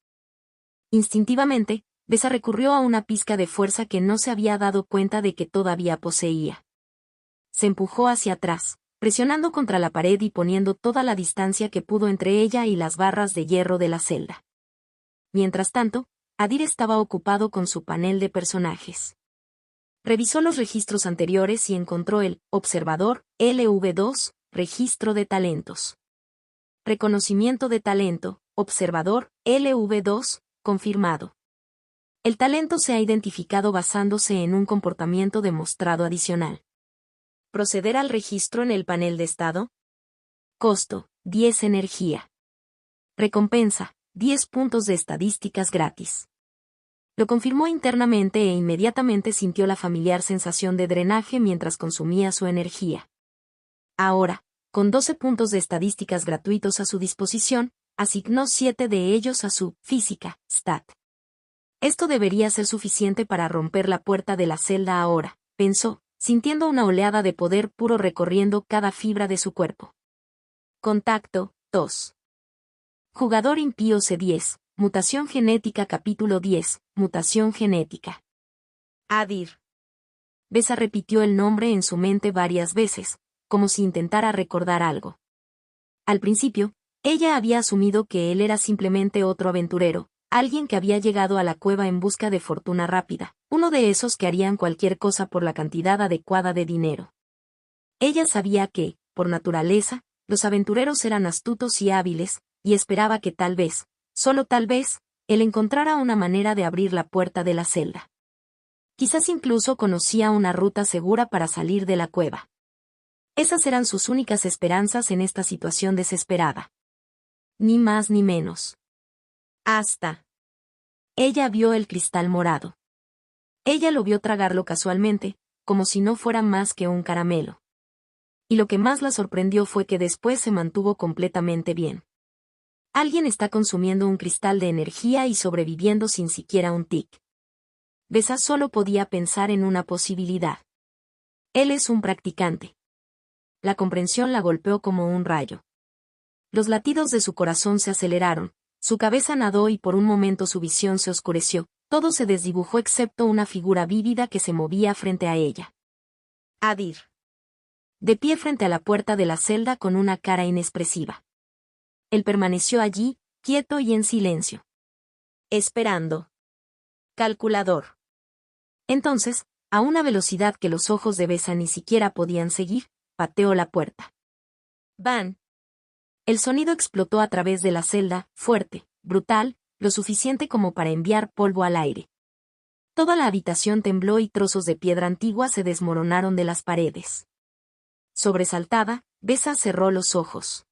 S1: Instintivamente, Besa recurrió a una pizca de fuerza que no se había dado cuenta de que todavía poseía. Se empujó hacia atrás, presionando contra la pared y poniendo toda la distancia que pudo entre ella y las barras de hierro de la celda. Mientras tanto, Adir estaba ocupado con su panel de personajes. Revisó los registros anteriores y encontró el observador LV2, registro de talentos. Reconocimiento de talento, observador LV2, confirmado. El talento se ha identificado basándose en un comportamiento demostrado adicional. ¿Proceder al registro en el panel de estado? Costo, 10 energía. Recompensa, 10 puntos de estadísticas gratis. Lo confirmó internamente e inmediatamente sintió la familiar sensación de drenaje mientras consumía su energía. Ahora, con 12 puntos de estadísticas gratuitos a su disposición, asignó 7 de ellos a su física, stat. Esto debería ser suficiente para romper la puerta de la celda ahora, pensó, sintiendo una oleada de poder puro recorriendo cada fibra de su cuerpo. Contacto, tos. Jugador impío C10, mutación genética capítulo 10, mutación genética. Adir. Besa repitió el nombre en su mente varias veces, como si intentara recordar algo. Al principio, ella había asumido que él era simplemente otro aventurero, alguien que había llegado a la cueva en busca de fortuna rápida, uno de esos que harían cualquier cosa por la cantidad adecuada de dinero. Ella sabía que, por naturaleza, los aventureros eran astutos y hábiles, y esperaba que tal vez, solo tal vez, él encontrara una manera de abrir la puerta de la celda. Quizás incluso conocía una ruta segura para salir de la cueva. Esas eran sus únicas esperanzas en esta situación desesperada. Ni más ni menos. Hasta. Ella vio el cristal morado. Ella lo vio tragarlo casualmente, como si no fuera más que un caramelo. Y lo que más la sorprendió fue que después se mantuvo completamente bien. Alguien está consumiendo un cristal de energía y sobreviviendo sin siquiera un tic. Besa solo podía pensar en una posibilidad. Él es un practicante. La comprensión la golpeó como un rayo. Los latidos de su corazón se aceleraron, su cabeza nadó y por un momento su visión se oscureció, todo se desdibujó excepto una figura vívida que se movía frente a ella. Adir. De pie frente a la puerta de la celda con una cara inexpresiva. Él permaneció allí, quieto y en silencio. Esperando. Calculador. Entonces, a una velocidad que los ojos de Besa ni siquiera podían seguir, pateó la puerta. ¡Van! El sonido explotó a través de la celda, fuerte, brutal, lo suficiente como para enviar polvo al aire. Toda la habitación tembló y trozos de piedra antigua se desmoronaron de las paredes. Sobresaltada, Besa cerró los ojos.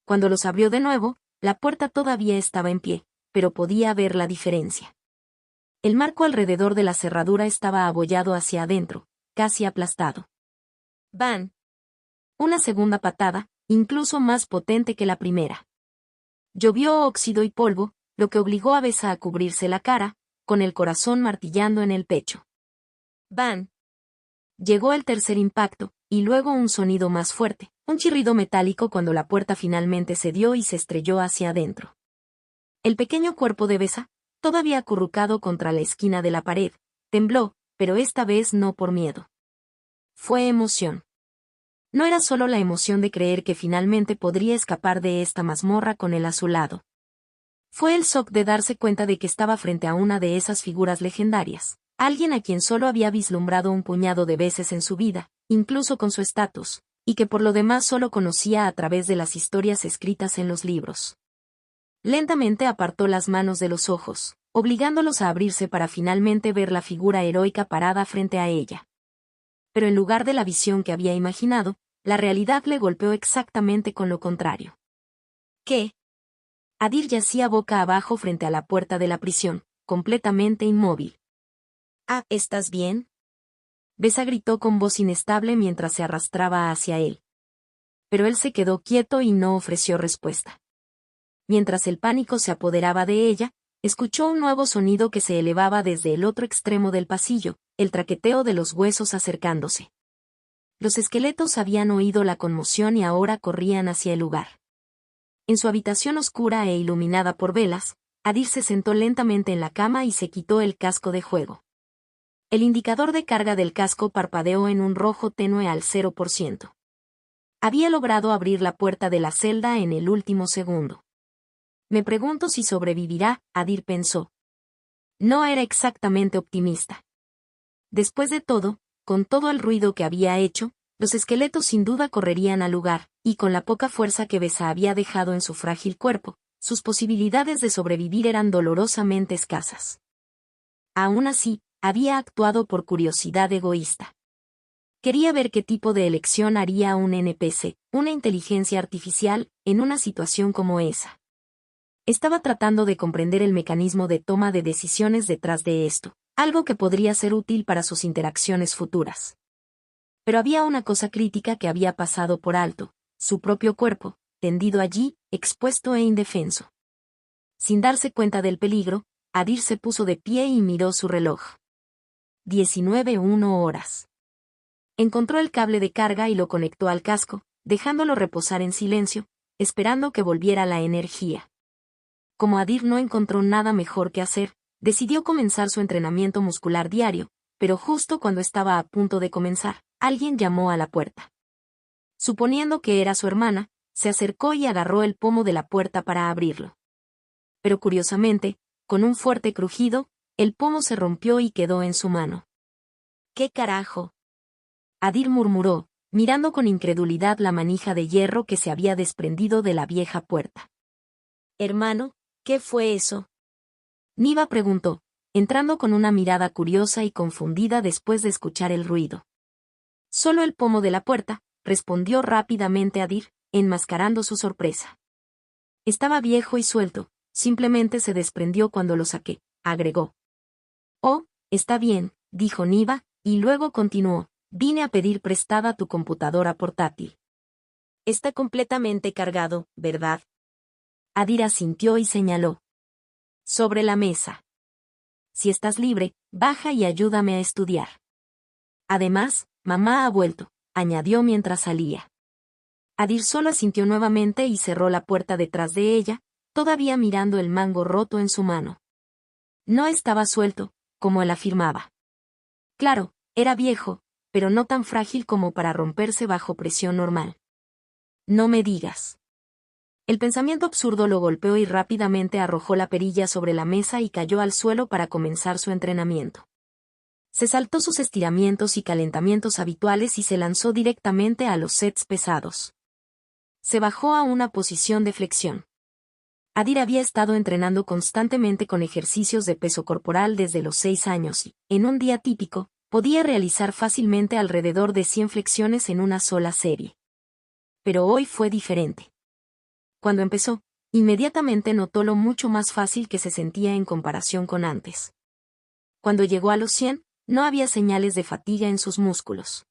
S1: Cuando los abrió de nuevo, la puerta todavía estaba en pie, pero podía ver la diferencia. El marco alrededor de la cerradura estaba abollado hacia adentro, casi aplastado. ¡Van! Una segunda patada, incluso más potente que la primera. Llovió óxido y polvo, lo que obligó a Besa a cubrirse la cara, con el corazón martillando en el pecho. ¡Van! Llegó el tercer impacto, y luego un sonido más fuerte, un chirrido metálico cuando la puerta finalmente cedió y se estrelló hacia adentro. El pequeño cuerpo de Besa, todavía acurrucado contra la esquina de la pared, tembló, pero esta vez no por miedo. Fue emoción. No era solo la emoción de creer que finalmente podría escapar de esta mazmorra con él a su lado. Fue el shock de darse cuenta de que estaba frente a una de esas figuras legendarias, alguien a quien solo había vislumbrado un puñado de veces en su vida, incluso con su estatus, y que por lo demás solo conocía a través de las historias escritas en los libros. Lentamente apartó las manos de los ojos, obligándolos a abrirse para finalmente ver la figura heroica parada frente a ella. Pero en lugar de la visión que había imaginado, la realidad le golpeó exactamente con lo contrario. ¿Qué? Adir yacía boca abajo frente a la puerta de la prisión, completamente inmóvil. «Ah, ¿estás bien?», Besa gritó con voz inestable mientras se arrastraba hacia él. Pero él se quedó quieto y no ofreció respuesta. Mientras el pánico se apoderaba de ella, escuchó un nuevo sonido que se elevaba desde el otro extremo del pasillo, el traqueteo de los huesos acercándose. Los esqueletos habían oído la conmoción y ahora corrían hacia el lugar. En su habitación oscura e iluminada por velas, Adir se sentó lentamente en la cama y se quitó el casco de juego. El indicador de carga del casco parpadeó en un rojo tenue al 0%. Había logrado abrir la puerta de la celda en el último segundo. Me pregunto si sobrevivirá, Adir pensó. No era exactamente optimista. Después de todo, con todo el ruido que había hecho, los esqueletos sin duda correrían al lugar, y con la poca fuerza que Besa había dejado en su frágil cuerpo, sus posibilidades de sobrevivir eran dolorosamente escasas. Aún así, había actuado por curiosidad egoísta. Quería ver qué tipo de elección haría un NPC, una inteligencia artificial, en una situación como esa. Estaba tratando de comprender el mecanismo de toma de decisiones detrás de esto, algo que podría ser útil para sus interacciones futuras. Pero había una cosa crítica que había pasado por alto, su propio cuerpo, tendido allí, expuesto e indefenso. Sin darse cuenta del peligro, Adir se puso de pie y miró su reloj. 19:01 horas. Encontró el cable de carga y lo conectó al casco, dejándolo reposar en silencio, esperando que volviera la energía. Como Adir no encontró nada mejor que hacer, decidió comenzar su entrenamiento muscular diario, pero justo cuando estaba a punto de comenzar, alguien llamó a la puerta. Suponiendo que era su hermana, se acercó y agarró el pomo de la puerta para abrirlo. Pero curiosamente, con un fuerte crujido, el pomo se rompió y quedó en su mano. ¿Qué carajo? Adir murmuró, mirando con incredulidad la manija de hierro que se había desprendido de la vieja puerta. Hermano, ¿qué fue eso? Niva preguntó, entrando con una mirada curiosa y confundida después de escuchar el ruido. Solo el pomo de la puerta, respondió rápidamente Adir, enmascarando su sorpresa. Estaba viejo y suelto, simplemente se desprendió cuando lo saqué, agregó. Oh, está bien, dijo Niva, y luego continuó, vine a pedir prestada tu computadora portátil. Está completamente cargado, ¿verdad? Adir asintió y señaló. Sobre la mesa. Si estás libre, baja y ayúdame a estudiar. Además, mamá ha vuelto, añadió mientras salía. Adir solo asintió nuevamente y cerró la puerta detrás de ella, todavía mirando el mango roto en su mano. No estaba suelto, como él afirmaba. Claro, era viejo, pero no tan frágil como para romperse bajo presión normal. No me digas. El pensamiento absurdo lo golpeó y rápidamente arrojó la perilla sobre la mesa y cayó al suelo para comenzar su entrenamiento. Se saltó sus estiramientos y calentamientos habituales y se lanzó directamente a los sets pesados. Se bajó a una posición de flexión. Adir había estado entrenando constantemente con ejercicios de peso corporal desde los 6 años y, en un día típico, podía realizar fácilmente alrededor de 100 flexiones en una sola serie. Pero hoy fue diferente. Cuando empezó, inmediatamente notó lo mucho más fácil que se sentía en comparación con antes. Cuando llegó a los 100, no había señales de fatiga en sus músculos.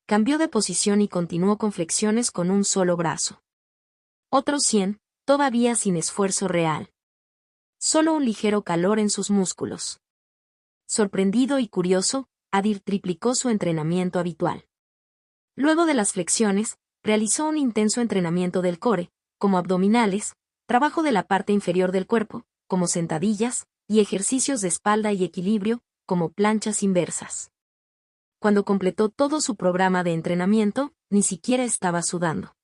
S1: Cambió de posición y continuó con flexiones con un solo brazo. Otros 100, todavía sin esfuerzo real. Solo un ligero calor en sus músculos. Sorprendido y curioso, Adir triplicó su entrenamiento habitual. Luego de las flexiones, realizó un intenso entrenamiento del core, como abdominales, trabajo de la parte inferior del cuerpo, como sentadillas, y ejercicios de espalda y equilibrio, como planchas inversas. Cuando completó todo su programa de entrenamiento, ni siquiera estaba sudando.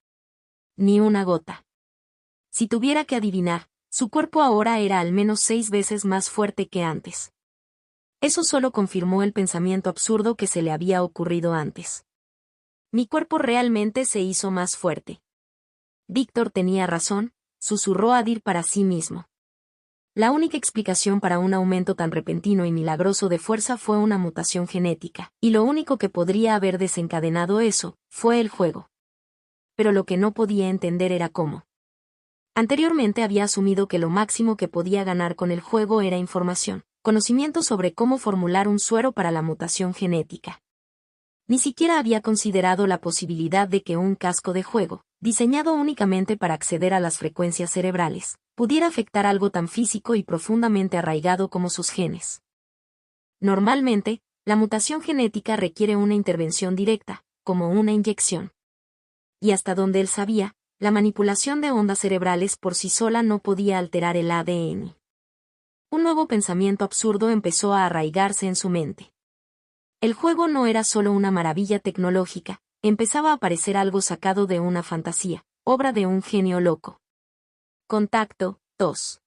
S1: Ni una gota. Si tuviera que adivinar, su cuerpo ahora era al menos 6 veces más fuerte que antes. Eso solo confirmó el pensamiento absurdo que se le había ocurrido antes. Mi cuerpo realmente se hizo más fuerte. Víctor tenía razón, susurró Adir para sí mismo. La única explicación para un aumento tan repentino y milagroso de fuerza fue una mutación genética, y lo único que podría haber desencadenado eso, fue el juego. Pero lo que no podía entender era cómo. Anteriormente había asumido que lo máximo que podía ganar con el juego era información, conocimiento sobre cómo formular un suero para la mutación genética. Ni siquiera había considerado la posibilidad de que un casco de juego, diseñado únicamente para acceder a las frecuencias cerebrales, pudiera afectar algo tan físico y profundamente arraigado como sus genes. Normalmente, la mutación genética requiere una intervención directa, como una inyección. Y hasta donde él sabía, la manipulación de ondas cerebrales por sí sola no podía alterar el ADN. Un nuevo pensamiento absurdo empezó a arraigarse en su mente. El juego no era solo una maravilla tecnológica, empezaba a parecer algo sacado de una fantasía, obra de un genio loco. Contacto, tos.